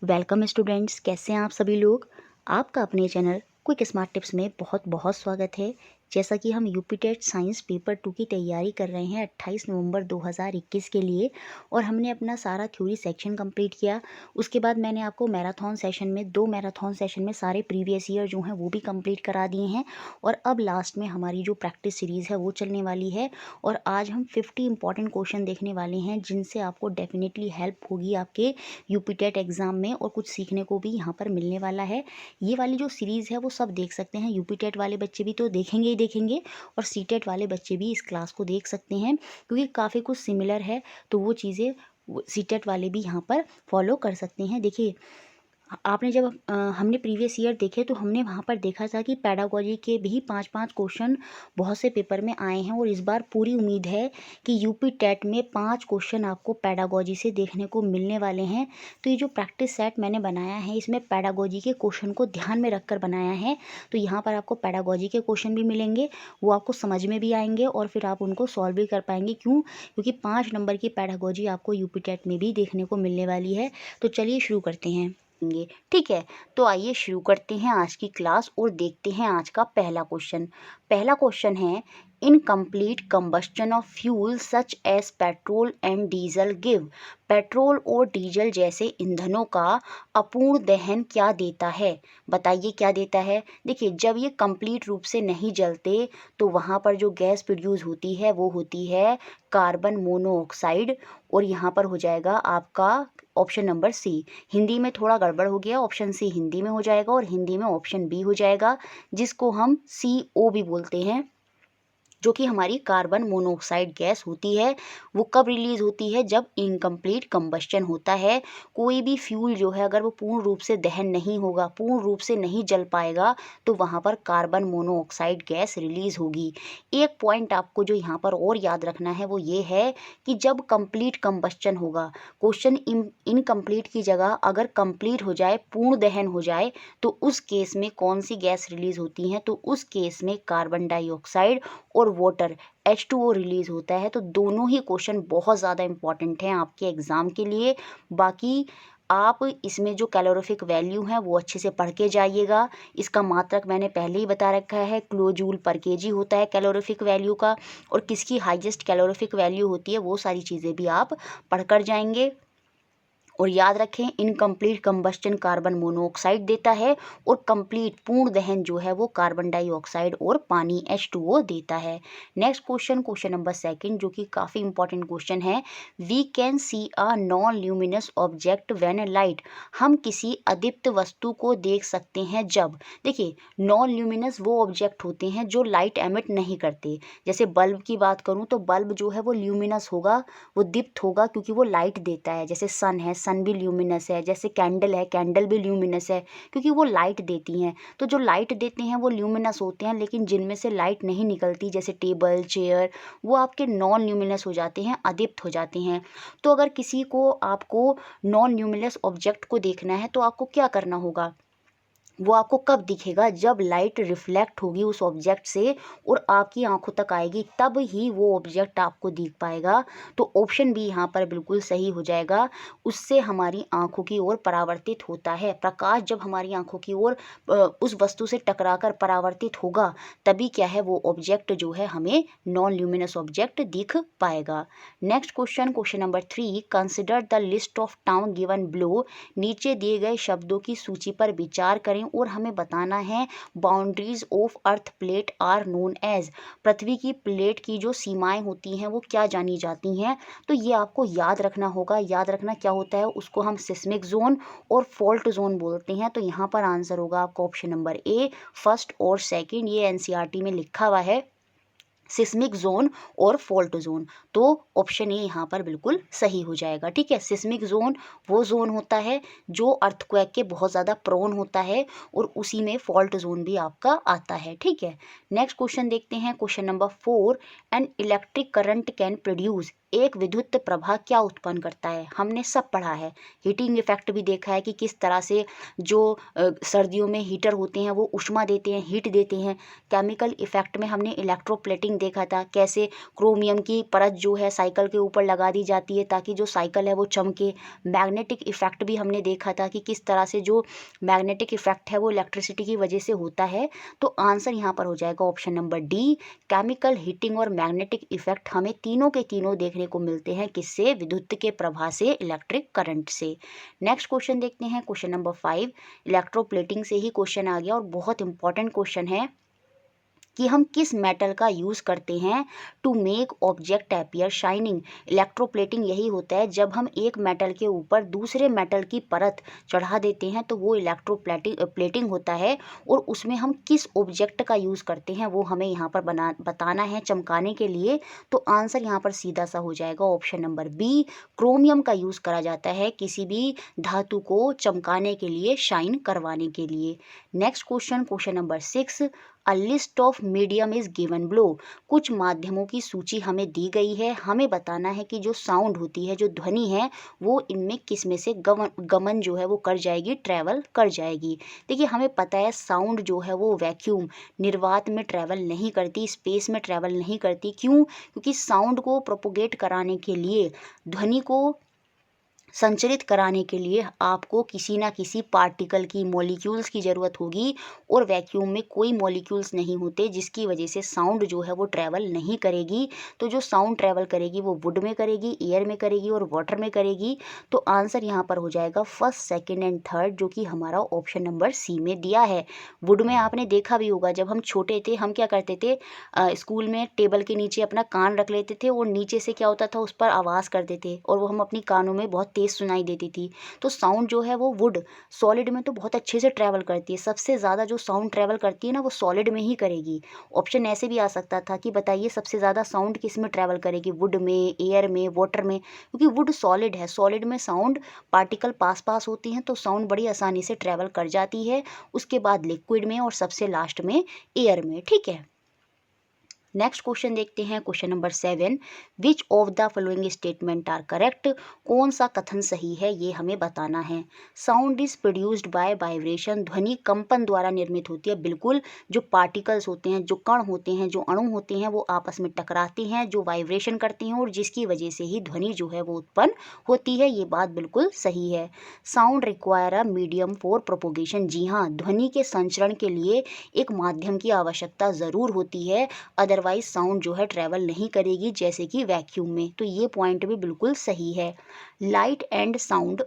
Welcome students, कैसे हैं आप सभी लोग। आपका अपने चैनल क्विक स्मार्ट टिप्स में बहुत बहुत स्वागत है। जैसा कि हम यूपी टेट साइंस पेपर 2 की तैयारी कर रहे हैं 28 नवंबर 2021 के लिए, और हमने अपना सारा थ्योरी सेक्शन कंप्लीट किया। उसके बाद मैंने आपको मैराथन सेशन में 2 मैराथन सेशन में सारे प्रीवियस ईयर जो हैं वो भी कंप्लीट करा दिए हैं। और अब लास्ट में हमारी जो प्रैक्टिस सीरीज़ है वो चलने वाली है, और आज हम 50 इंपॉर्टेंट क्वेश्चन देखने वाले हैं जिनसे आपको डेफिनेटली हेल्प होगी आपके यूपी टेट एग्ज़ाम में, और कुछ सीखने को भी यहाँ पर मिलने वाला है। ये वाली जो सीरीज़ है वो सब देख सकते हैं, यूपी टेट वाले बच्चे भी तो देखेंगे ही देखेंगे, और सी टेट वाले बच्चे भी इस क्लास को देख सकते हैं, क्योंकि काफ़ी कुछ सिमिलर है। तो वो चीज़ें सी टेट वाले भी यहाँ पर फॉलो कर सकते हैं। देखिए, आपने जब हमने प्रीवियस ईयर देखे तो हमने वहाँ पर देखा था कि पैडागोजी के भी 5-5 क्वेश्चन बहुत से पेपर में आए हैं, और इस बार पूरी उम्मीद है कि यूपी टेट में 5 क्वेश्चन आपको पैडागोजी से देखने को मिलने वाले हैं। तो ये जो प्रैक्टिस सेट मैंने बनाया है इसमें पैडागोजी के क्वेश्चन को ध्यान में रखकर बनाया है। तो यहाँ पर आपको पैडागोजी के क्वेश्चन भी मिलेंगे, वो आपको समझ में भी आएंगे और फिर आप उनको सॉल्व भी कर पाएंगे। क्यों? क्योंकि 5 नंबर की पैडागोजी आपको यूपी टेट में भी देखने को मिलने वाली है। तो चलिए शुरू करते हैं। ठीक है, तो आइए शुरू करते हैं आज की क्लास और देखते हैं आज का पहला क्वेश्चन। पहला क्वेश्चन है, incomplete combustion of fuel such as petrol and diesel give. Petrol और डीजल जैसे ईंधनों का अपूर्ण दहन क्या देता है? बताइए क्या देता है। देखिए, जब ये कंप्लीट रूप से नहीं जलते तो वहाँ पर जो गैस प्रोड्यूस होती है वो होती है कार्बन मोनोऑक्साइड, और यहाँ पर हो जाएगा आपका ऑप्शन नंबर सी। हिंदी में थोड़ा गड़बड़ हो गया, ऑप्शन सी हिंदी में हो जाएगा और हिंदी में ऑप्शन बी हो जाएगा, जिसको हम CO भी बोलते हैं, जो कि हमारी कार्बन मोनोऑक्साइड गैस होती है। वो कब रिलीज़ होती है? जब इनकम्प्लीट कंबस्टन होता है। कोई भी फ्यूल जो है अगर वो पूर्ण रूप से दहन नहीं होगा, पूर्ण रूप से नहीं जल पाएगा, तो वहाँ पर कार्बन मोनोऑक्साइड गैस रिलीज़ होगी। एक पॉइंट आपको जो यहाँ पर और याद रखना है वो ये है कि जब कंप्लीट कंबस्टन होगा, क्वेश्चन इनकम्प्लीट की जगह अगर कंप्लीट हो जाए, पूर्ण दहन हो जाए, तो उस केस में कौन सी गैस रिलीज़ होती है? तो उस केस में कार्बन डाइऑक्साइड और वाटर H2O रिलीज़ होता है। तो दोनों ही क्वेश्चन बहुत ज़्यादा इंपॉर्टेंट हैं आपके एग्ज़ाम के लिए। बाकी आप इसमें जो कैलोरीफिक वैल्यू है वो अच्छे से पढ़ के जाइएगा। इसका मात्रक मैंने पहले ही बता रखा है, किलो जूल पर केजी होता है कैलोरीफिक वैल्यू का, और किसकी हाईएस्ट कैलोरीफिक वैल्यू होती है वो सारी चीज़ें भी आप पढ़ कर जाएंगे। और याद रखें, इनकम्प्लीट कंबस्टन कार्बन मोनोऑक्साइड देता है, और कंप्लीट पूर्ण दहन जो है वो कार्बन डाइऑक्साइड और पानी H2O देता है। Next question, question number second, जो कि काफ़ी इंपॉर्टेंट क्वेश्चन है। We can see a non luminous object when light. हम किसी अदीप्त वस्तु को देख सकते हैं जब। देखिए, नॉन ल्यूमिनस वो ऑब्जेक्ट होते हैं जो लाइट एमिट नहीं करते। जैसे बल्ब की बात करूँ तो बल्ब जो है वो ल्यूमिनस होगा, वो दीप्त होगा, क्योंकि वो लाइट देता है। जैसे सन है, सन भी ल्यूमिनस है। जैसे कैंडल है, कैंडल भी ल्यूमिनस है, क्योंकि वो लाइट देती हैं। तो जो लाइट देते हैं वो ल्यूमिनस होते हैं, लेकिन जिनमें से लाइट नहीं निकलती, जैसे टेबल, चेयर, वो आपके नॉन ल्यूमिनस हो जाते हैं, अदीप्त हो जाते हैं। तो अगर किसी को आपको नॉन ल्यूमिनस ऑब्जेक्ट को देखना है तो आपको क्या करना होगा? वो आपको कब दिखेगा? जब लाइट रिफ्लेक्ट होगी उस ऑब्जेक्ट से और आपकी आंखों तक आएगी, तब ही वो ऑब्जेक्ट आपको दिख पाएगा। तो ऑप्शन बी यहाँ पर बिल्कुल सही हो जाएगा। उससे हमारी आंखों की ओर परावर्तित होता है प्रकाश। जब हमारी आंखों की ओर उस वस्तु से टकराकर परावर्तित होगा, तभी क्या है, वो ऑब्जेक्ट जो है हमें नॉन ल्यूमिनस ऑब्जेक्ट दिख पाएगा। Next question, question number 3, consider the list of town given below. नीचे दिए गए शब्दों की सूची पर विचार करें और हमें बताना है boundaries of earth plate are known as. पृथ्वी की प्लेट की जो सीमाएं होती हैं वो क्या जानी जाती हैं? तो ये आपको याद रखना होगा। याद रखना क्या होता है, उसको हम सिस्मिक जोन और फॉल्ट जोन बोलते हैं। तो यहाँ पर आंसर होगा आपका ऑप्शन नंबर ए, फर्स्ट और सेकंड। ये एनसीईआरटी में लिखा हुआ है, सिस्मिक जोन और फॉल्ट जोन। तो ऑप्शन ए यहाँ पर बिल्कुल सही हो जाएगा। ठीक है, सिस्मिक जोन वो जोन होता है जो अर्थक्वेक के बहुत ज़्यादा प्रोन होता है, और उसी में फॉल्ट जोन भी आपका आता है। ठीक है, नेक्स्ट क्वेश्चन देखते हैं, question number 4, an electric current can produce. एक विद्युत प्रवाह क्या उत्पन्न करता है? हमने सब पढ़ा है, हीटिंग इफेक्ट भी देखा है कि किस तरह से जो सर्दियों में हीटर होते हैं वो ऊष्मा देते हैं, हीट देते हैं। केमिकल इफेक्ट में हमने इलेक्ट्रोप्लेटिंग देखा था, कैसे क्रोमियम की परत जो है साइकिल के ऊपर लगा दी जाती है ताकि जो साइकिल है वो चमके। मैग्नेटिक इफेक्ट भी हमने देखा था कि किस तरह से जो मैग्नेटिक इफेक्ट है वो इलेक्ट्रिसिटी की वजह से होता है। तो आंसर यहाँ पर हो जाएगा option number D, chemical heating और मैग्नेटिक इफेक्ट हमें तीनों के तीनों देखने को मिलते हैं, किससे? विद्युत के प्रवाह से, इलेक्ट्रिक करंट से। नेक्स्ट क्वेश्चन देखते हैं, क्वेश्चन नंबर 5। इलेक्ट्रोप्लेटिंग से ही क्वेश्चन आ गया और बहुत इंपॉर्टेंट क्वेश्चन है कि हम किस मेटल का यूज़ करते हैं to make object appear shining. Electroplating यही होता है, जब हम एक मेटल के ऊपर दूसरे मेटल की परत चढ़ा देते हैं तो वो प्लेटिंग होता है। और उसमें हम किस ऑब्जेक्ट का यूज़ करते हैं वो हमें यहाँ पर बताना है चमकाने के लिए। तो आंसर यहाँ पर सीधा सा हो जाएगा ऑप्शन नंबर बी, क्रोमियम का यूज़ करा जाता है किसी भी धातु को चमकाने के लिए, शाइन करवाने के लिए। Next question, question number 6। A list of medium is given below. कुछ माध्यमों की सूची हमें दी गई है, हमें बताना है कि जो साउंड होती है, जो ध्वनि है, वो इनमें किस में से गमन जो है वो कर जाएगी, ट्रैवल कर जाएगी। देखिए हमें पता है साउंड जो है वो वैक्यूम, निर्वात में ट्रैवल नहीं करती, स्पेस में ट्रैवल नहीं करती। क्यों? क्योंकि साउंड को प्रोपोगेट कराने के लिए, ध्वनि को संचरित कराने के लिए आपको किसी ना किसी पार्टिकल की, मॉलिक्यूल्स की ज़रूरत होगी। और वैक्यूम में कोई मॉलिक्यूल्स नहीं होते, जिसकी वजह से साउंड जो है वो ट्रैवल नहीं करेगी। तो जो साउंड ट्रैवल करेगी वो वुड में करेगी, एयर में करेगी और वाटर में करेगी। तो आंसर यहाँ पर हो जाएगा फर्स्ट, सेकेंड एंड थर्ड, जो कि हमारा ऑप्शन नंबर सी में दिया है। वुड में आपने देखा भी होगा, जब हम छोटे थे हम क्या करते थे, स्कूल में टेबल के नीचे अपना कान रख लेते थे और नीचे से क्या होता था, उस पर आवाज़ करते थे और वो हम अपनी कानों में बहुत तेज़ सुनाई देती थी। तो साउंड जो है वो वुड, सॉलिड में तो बहुत अच्छे से ट्रैवल करती है। सबसे ज़्यादा जो साउंड ट्रैवल करती है ना वो सॉलिड में ही करेगी। ऑप्शन ऐसे भी आ सकता था कि बताइए सबसे ज़्यादा साउंड किस में ट्रैवल करेगी, वुड में, एयर में, वाटर में। क्योंकि वुड सॉलिड है, सॉलिड में साउंड पार्टिकल पास पास होती हैं तो साउंड बड़ी आसानी से ट्रैवल कर जाती है। उसके बाद लिक्विड में और सबसे लास्ट में एयर में। ठीक है, नेक्स्ट क्वेश्चन देखते हैं, question number 7। Which of the following statement are correct. कौन सा कथन सही है ये हमें बताना है। Sound is produced by vibration. ध्वनि कंपन द्वारा निर्मित होती है। बिल्कुल, जो पार्टिकल्स होते हैं, जो कण होते हैं, जो अणु होते हैं, वो आपस में टकराते हैं, जो वाइब्रेशन करते हैं और जिसकी वजह से ही ध्वनि जो है वो उत्पन्न होती है। ये बात बिल्कुल सही है। Sound require a medium for propagation. जी हाँ, ध्वनि के संचरण के लिए एक माध्यम की आवश्यकता ज़रूर होती है, अदरवाइज साउंड जो है ट्रैवल नहीं करेगी, जैसे कि वैक्यूम में। तो ये पॉइंट भी बिल्कुल सही है। Light and sound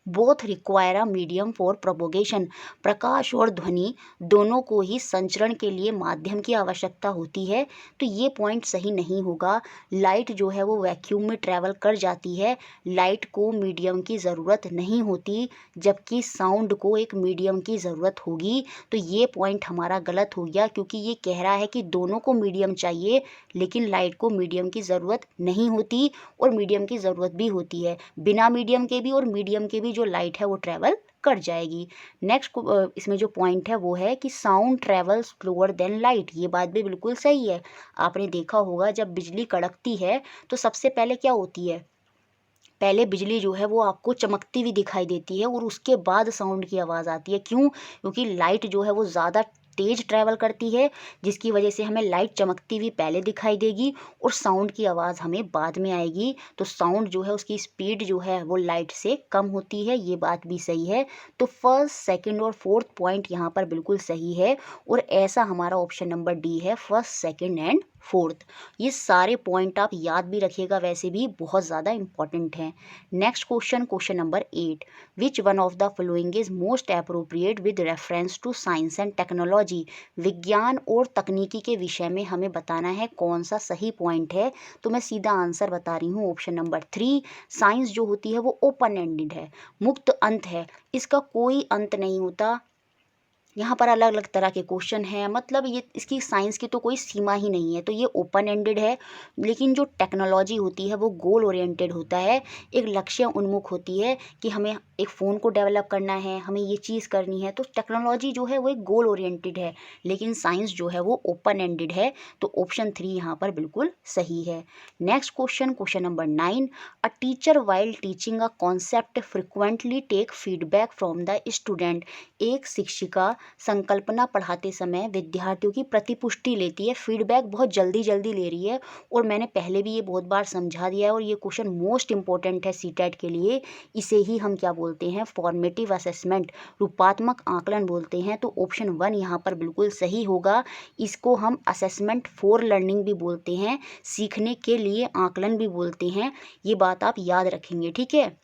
both require a medium for propagation. प्रकाश और ध्वनि दोनों को ही संचरण के लिए माध्यम की आवश्यकता होती है। तो ये पॉइंट सही नहीं होगा। लाइट जो है वो वैक्यूम में ट्रैवल कर जाती है, लाइट को मीडियम की ज़रूरत नहीं होती, जबकि साउंड को एक मीडियम की ज़रूरत होगी। तो ये पॉइंट हमारा गलत हो गया, क्योंकि ये कह रहा है कि दोनों को मीडियम चाहिए, लेकिन लाइट को मीडियम की ज़रूरत नहीं होती और मीडियम की ज़रूरत भी होती है। बिना मीडियम के भी और मीडियम के भी जो लाइट है वो ट्रैवल कर जाएगी। नेक्स्ट इसमें जो पॉइंट है वो है कि sound travel slower then light. ये बात भी बिल्कुल सही है। आपने देखा होगा जब बिजली कड़कती है तो सबसे पहले क्या होती है, पहले बिजली जो है वो आपको चमकती हुई दिखाई देती है और उसके बाद साउंड की आवाज़ आती है। क्यों? क्योंकि लाइट जो है वो ज़्यादा तेज ट्रैवल करती है, जिसकी वजह से हमें लाइट चमकती हुई पहले दिखाई देगी और साउंड की आवाज़ हमें बाद में आएगी। तो साउंड जो है उसकी स्पीड जो है वो लाइट से कम होती है। ये बात भी सही है। तो फर्स्ट, सेकंड और फोर्थ पॉइंट यहाँ पर बिल्कुल सही है और ऐसा हमारा ऑप्शन नंबर डी है, फर्स्ट, सेकंड एंड फोर्थ। ये सारे पॉइंट आप याद भी रखिएगा, वैसे भी बहुत ज़्यादा इंपॉर्टेंट हैं। Next question, question number 8। Which one of the following is most appropriate with reference to science and technology. विज्ञान और तकनीकी के विषय में हमें बताना है कौन सा सही पॉइंट है। तो मैं सीधा आंसर बता रही हूँ, ऑप्शन नंबर 3। साइंस जो होती है वो ओपन एंडेड है, मुक्त अंत है, इसका कोई अंत नहीं होता। यहाँ पर अलग अलग तरह के क्वेश्चन हैं, मतलब ये इसकी साइंस की तो कोई सीमा ही नहीं है। तो ये ओपन एंडेड है, लेकिन जो टेक्नोलॉजी होती है वो गोल ओरिएंटेड होता है, एक लक्ष्य उन्मुख होती है कि हमें एक फ़ोन को डेवलप करना है, हमें ये चीज़ करनी है। तो टेक्नोलॉजी जो है वो एक गोल ओरिएंटेड है, लेकिन साइंस जो है वो ओपन एंडेड है। तो ऑप्शन 3 यहाँ पर बिल्कुल सही है। Next question, question number 9, a teacher while teaching a concept frequently take feedback from the student. एक शिक्षिका संकल्पना पढ़ाते समय विद्यार्थियों की प्रतिपुष्टि लेती है, फीडबैक बहुत जल्दी जल्दी ले रही है। और मैंने पहले भी ये बहुत बार समझा दिया है, और ये क्वेश्चन मोस्ट इंपॉर्टेंट है सीटेट के लिए। इसे ही हम क्या बोलते हैं, फॉर्मेटिव असेसमेंट, रूपात्मक आकलन बोलते हैं। तो ऑप्शन 1 यहाँ पर बिल्कुल सही होगा। इसको हम असेसमेंट फॉर लर्निंग भी बोलते हैं, सीखने के लिए आकलन भी बोलते हैं। ये बात आप याद रखेंगे, ठीक है।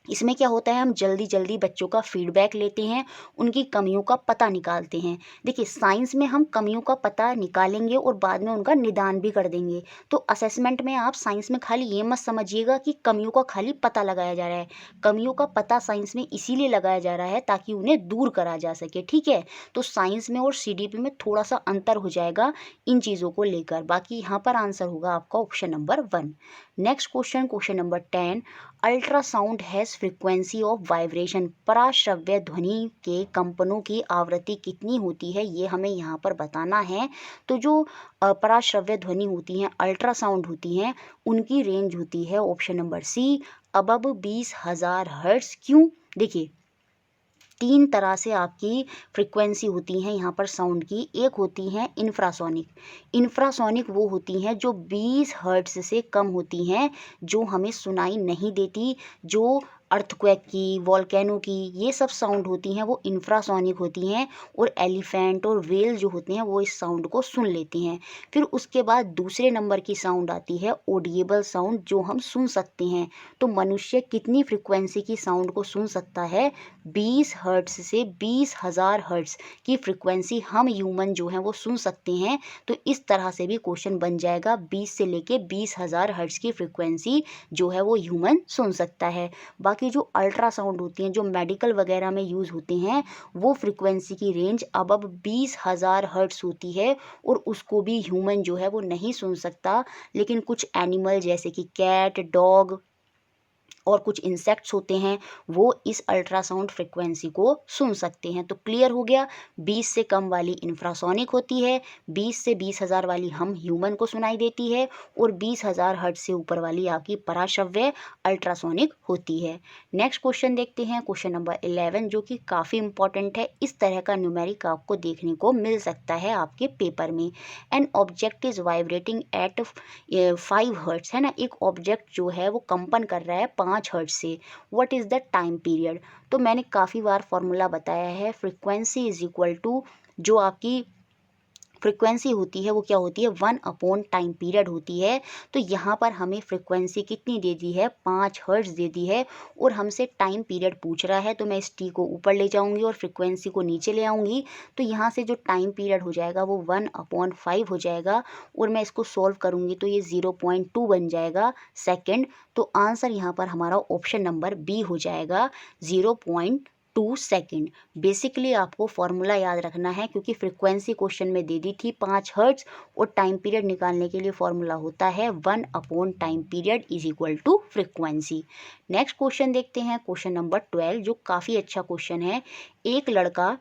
इसमें क्या होता है, हम जल्दी जल्दी बच्चों का फीडबैक लेते हैं, उनकी कमियों का पता निकालते हैं। देखिए साइंस में हम कमियों का पता निकालेंगे और बाद में उनका निदान भी कर देंगे। तो असेसमेंट में आप साइंस में खाली ये मत समझिएगा कि कमियों का खाली पता लगाया जा रहा है। कमियों का पता साइंस में इसीलिए लगाया जा रहा है ताकि उन्हें दूर करा जा सके, ठीक है। तो साइंस में और सीडीपी में थोड़ा सा अंतर हो जाएगा इन चीज़ों को लेकर। बाकी यहाँ पर आंसर होगा आपका option number 1। Next question, question number 10, ultrasound has frequency of vibration. पराश्रव्य ध्वनि के कंपनों की आवृत्ति कितनी होती है, ये हमें यहाँ पर बताना है। तो जो पराश्रव्य ध्वनि होती हैं, अल्ट्रासाउंड होती हैं, उनकी रेंज होती है option number C, above 20,000 hertz. क्यों, देखिए 3 तरह से आपकी फ्रीक्वेंसी होती हैं यहाँ पर साउंड की। एक होती हैं इंफ्रासोनिक। इंफ्रासोनिक वो होती हैं जो 20 हर्ट्ज से कम होती हैं, जो हमें सुनाई नहीं देती। जो अर्थक्वेक की, वॉल्केनो की, ये सब साउंड होती हैं वो इंफ्रासोनिक होती हैं। और एलिफेंट और व्हेल जो होते हैं वो इस साउंड को सुन लेती हैं। फिर उसके बाद दूसरे नंबर की साउंड आती है ऑडिएबल साउंड, जो हम सुन सकते हैं। तो मनुष्य कितनी फ्रीक्वेंसी की साउंड को सुन सकता है, 20 हर्ट्ज से 20,000 हर्ट्ज की फ्रीक्वेंसी हम ह्यूमन जो हैं वो सुन सकते हैं। तो इस तरह से भी क्वेश्चन बन जाएगा, 20 से लेके 20,000 हर्ट्ज की फ्रीक्वेंसी जो है वो ह्यूमन सुन सकता है। बाकी जो अल्ट्रासाउंड होती हैं, जो मेडिकल वगैरह में यूज़ होते हैं, वो फ्रीक्वेंसी की रेंज अब 20,000 हर्ट्ज होती है, और उसको भी ह्यूमन जो है वो नहीं सुन सकता। लेकिन कुछ एनिमल जैसे कि कैट, डॉग और कुछ इंसेक्ट्स होते हैं, वो इस अल्ट्रासाउंड फ्रिक्वेंसी को सुन सकते हैं। तो क्लियर हो गया, 20 से कम वाली इंफ्रासोनिक होती है, 20 से 20,000 वाली हम ह्यूमन को सुनाई देती है, और 20,000 हर्ट्ज से ऊपर वाली आपकी पराश्रव्य अल्ट्रासोनिक होती है। नेक्स्ट क्वेश्चन देखते हैं, क्वेश्चन नंबर 11, जो कि काफ़ी इंपॉर्टेंट है। इस तरह का न्यूमेरिक आपको देखने को मिल सकता है आपके पेपर में। An object is vibrating eight 5 hertz, है ना। एक ऑब्जेक्ट जो है वो कंपन कर रहा है 5 हर्ट्ज से। What is the time period. तो मैंने काफ़ी बार फॉर्मूला बताया है, फ्रीक्वेंसी इज इक्वल टू, जो आपकी फ्रीक्वेंसी होती है वो क्या होती है, 1 टाइम पीरियड होती है। तो यहाँ पर हमें फ्रीक्वेंसी कितनी दे दी है, 5 हर्ट्ज दे दी है, और हमसे टाइम पीरियड पूछ रहा है। तो मैं इस टी को ऊपर ले जाऊँगी और फ्रीक्वेंसी को नीचे ले आऊँगी। तो यहाँ से जो टाइम पीरियड हो जाएगा वो 1/5 हो जाएगा, और मैं इसको सॉल्व करूँगी तो ये 0.2 बन जाएगा सेकेंड। तो आंसर यहाँ पर हमारा ऑप्शन नंबर बी हो जाएगा, 0.2 सेकेंड। बेसिकली आपको फॉर्मूला याद रखना है, क्योंकि फ्रीक्वेंसी क्वेश्चन में दे दी थी 5 हर्ट्ज, और टाइम पीरियड निकालने के लिए फॉर्मूला होता है time period is equal to frequency. Next question देखते हैं, क्वेश्चन नंबर 12, जो काफ़ी अच्छा क्वेश्चन है। एक लड़का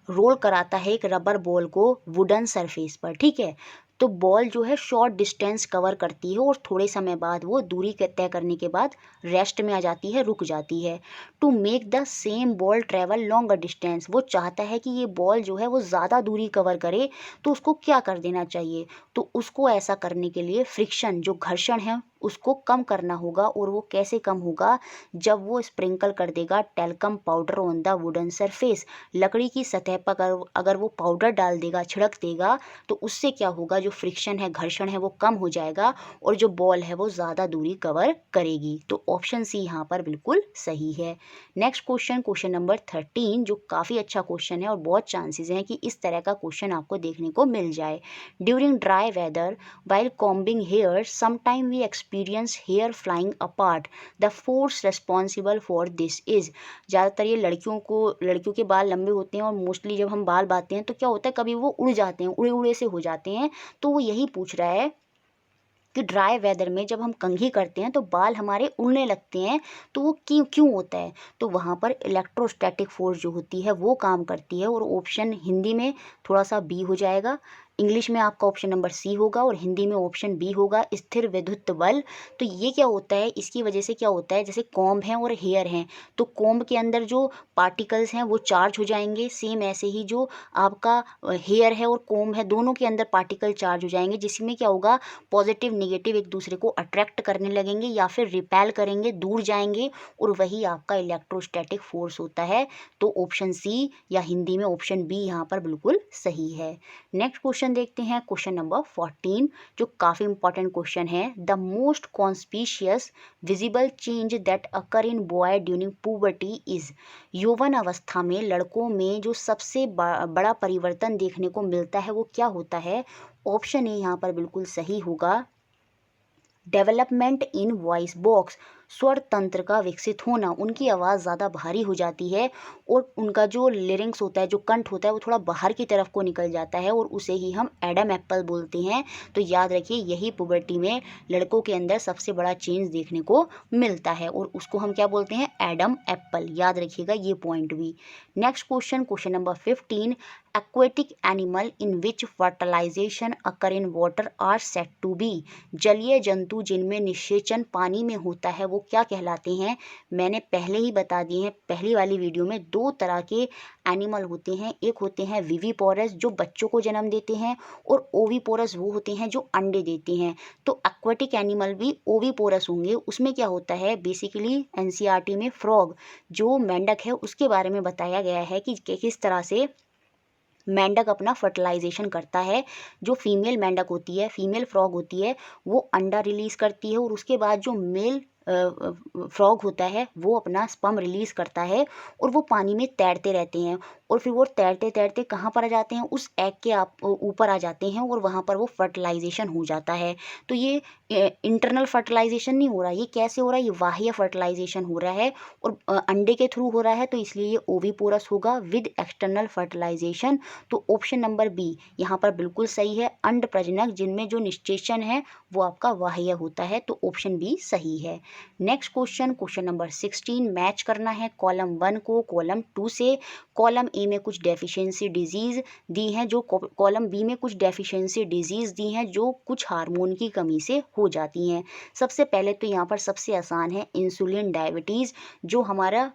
रोल कराता है एक रबर बॉल को वुडन सरफेस पर, ठीक है। तो बॉल जो है शॉर्ट डिस्टेंस कवर करती है, और थोड़े समय बाद वो दूरी तय करने के बाद रेस्ट में आ जाती है, रुक जाती है। To make the same ball travel longer distance, वो चाहता है कि ये बॉल जो है वो ज़्यादा दूरी कवर करे, तो उसको क्या कर देना चाहिए। तो उसको ऐसा करने के लिए फ्रिक्शन, जो घर्षण है, उसको कम करना होगा। और वो कैसे कम होगा, जब वो स्प्रिंकल कर देगा talcum powder on the wooden surface. लकड़ी की सतह पर अगर वो पाउडर डाल देगा, छिड़क देगा, तो उससे क्या होगा, जो फ्रिक्शन है, घर्षण है, वो कम हो जाएगा, और जो बॉल है वो ज़्यादा दूरी कवर करेगी। तो ऑप्शन सी यहाँ पर बिल्कुल सही है। नेक्स्ट क्वेश्चन, क्वेश्चन नंबर 13, जो काफ़ी अच्छा क्वेश्चन है, और बहुत चांसेस हैं कि इस तरह का क्वेश्चन आपको देखने को मिल जाए। During dry weather while combing hair sometime we experience hair flying apart, the force responsible for this is. ज़्यादातर ये लड़कियों के बाल लंबे होते हैं और मोस्टली जब हम बाल बांधते हैं तो क्या होता है, कभी वो उड़ जाते हैं, उड़े उड़े से हो जाते हैं। तो वो यही पूछ रहा है कि ड्राई वेदर में जब हम कंघी करते हैं तो बाल हमारे उड़ने लगते हैं, तो वो क्यों क्यों होता है। तो वहाँ पर इलेक्ट्रोस्टैटिक फोर्स जो होती है वो काम करती है। और ऑप्शन हिंदी में थोड़ा सा बी हो जाएगा, इंग्लिश में आपका ऑप्शन नंबर सी होगा और हिंदी में ऑप्शन बी होगा, स्थिर विद्युत बल। तो ये क्या होता है, इसकी वजह से क्या होता है, जैसे कॉम्ब हैं और हेयर हैं, तो कॉम्ब के अंदर जो पार्टिकल्स हैं वो चार्ज हो जाएंगे, सेम ऐसे ही जो आपका हेयर है और कॉम्ब है दोनों के अंदर पार्टिकल चार्ज हो जाएंगे, जिसमें क्या होगा, पॉजिटिव नेगेटिव एक दूसरे को अट्रैक्ट करने लगेंगे या फिर रिपेल करेंगे, दूर जाएंगे, और वही आपका इलेक्ट्रोस्टैटिक फोर्स होता है। तो ऑप्शन सी या हिंदी में ऑप्शन बी यहाँ पर बिल्कुल सही है। नेक्स्ट क्वेश्चन देखते हैं, क्वेश्चन नंबर 14, जो काफ़ी इंपॉर्टेंट क्वेश्चन है। The most conspicuous visible change that occur in boy during puberty is. यौवन अवस्था में लड़कों में जो सबसे बड़ा परिवर्तन देखने को मिलता है वो क्या होता है। ऑप्शन ए यहाँ पर बिल्कुल सही होगा, डेवलपमेंट इन वॉइस बॉक्स, स्वर तंत्र का विकसित होना। उनकी आवाज़ ज़्यादा भारी हो जाती है और उनका जो लिरिंग्स होता है, जो कंठ होता है, वो थोड़ा बाहर की तरफ को निकल जाता है और उसे ही हम एडम एप्पल बोलते हैं। तो याद रखिए, यही पुबर्टी में लड़कों के अंदर सबसे बड़ा चेंज देखने को मिलता है और उसको हम क्या बोलते हैं, एडम एप्पल। याद रखिएगा ये पॉइंट भी। Next question, question number 15, aquatic animal in which fertilization occur in water are said to be। जलीय जंतु जिनमें निषेचन पानी में होता है वो क्या कहलाते हैं। मैंने पहले ही बता दिए हैं पहली वाली वीडियो में, दो तरह के एनिमल होते हैं, एक होते हैं विवीपोरस जो बच्चों को जन्म देते हैं, और ओवीपोरस वो होते हैं जो अंडे देते हैं। तो एक्वाटिक एनिमल भी ओवीपोरस होंगे। उसमें क्या होता है, बेसिकली एनसीईआरटी में फ्रॉग जो मेंढक है उसके बारे में बताया गया है कि किस तरह से मेंढक अपना फर्टिलाइजेशन करता है। जो फीमेल मेंढक होती है, फीमेल फ्रॉग होती है, वो अंडा रिलीज करती है और उसके बाद जो मेल फ्रॉग होता है वो अपना स्पर्म रिलीज करता है और वो पानी में तैरते रहते हैं और फिर वो तैरते तैरते कहाँ पर आ जाते हैं, उस एग के आप ऊपर आ जाते हैं और वहाँ पर वो फर्टिलाइजेशन हो जाता है। तो ये इंटरनल फर्टिलाइजेशन नहीं हो रहा, ये कैसे हो रहा है, ये बाह्य फर्टिलाइजेशन हो रहा है और अंडे के थ्रू हो रहा है, तो इसलिए ये ओवीपोरस होगा विद एक्सटर्नल फर्टिलाइजेशन। तो ऑप्शन नंबर बी यहाँ पर बिल्कुल सही है, अंड प्रजनक जिनमें जो निषेचन है वो आपका बाह्य होता है, तो ऑप्शन बी सही है। Next question, question number 16, match करना है कॉलम 1 को कॉलम 2 से। कॉलम ए में कुछ डेफिशिएंसी डिजीज़ दी हैं, जो कॉलम बी में कुछ डेफिशिएंसी डिजीज़ दी हैं जो कुछ हार्मोन की कमी से हो जाती हैं। सबसे पहले तो यहाँ पर सबसे आसान है इंसुलिन डायबिटीज़, जो हमारा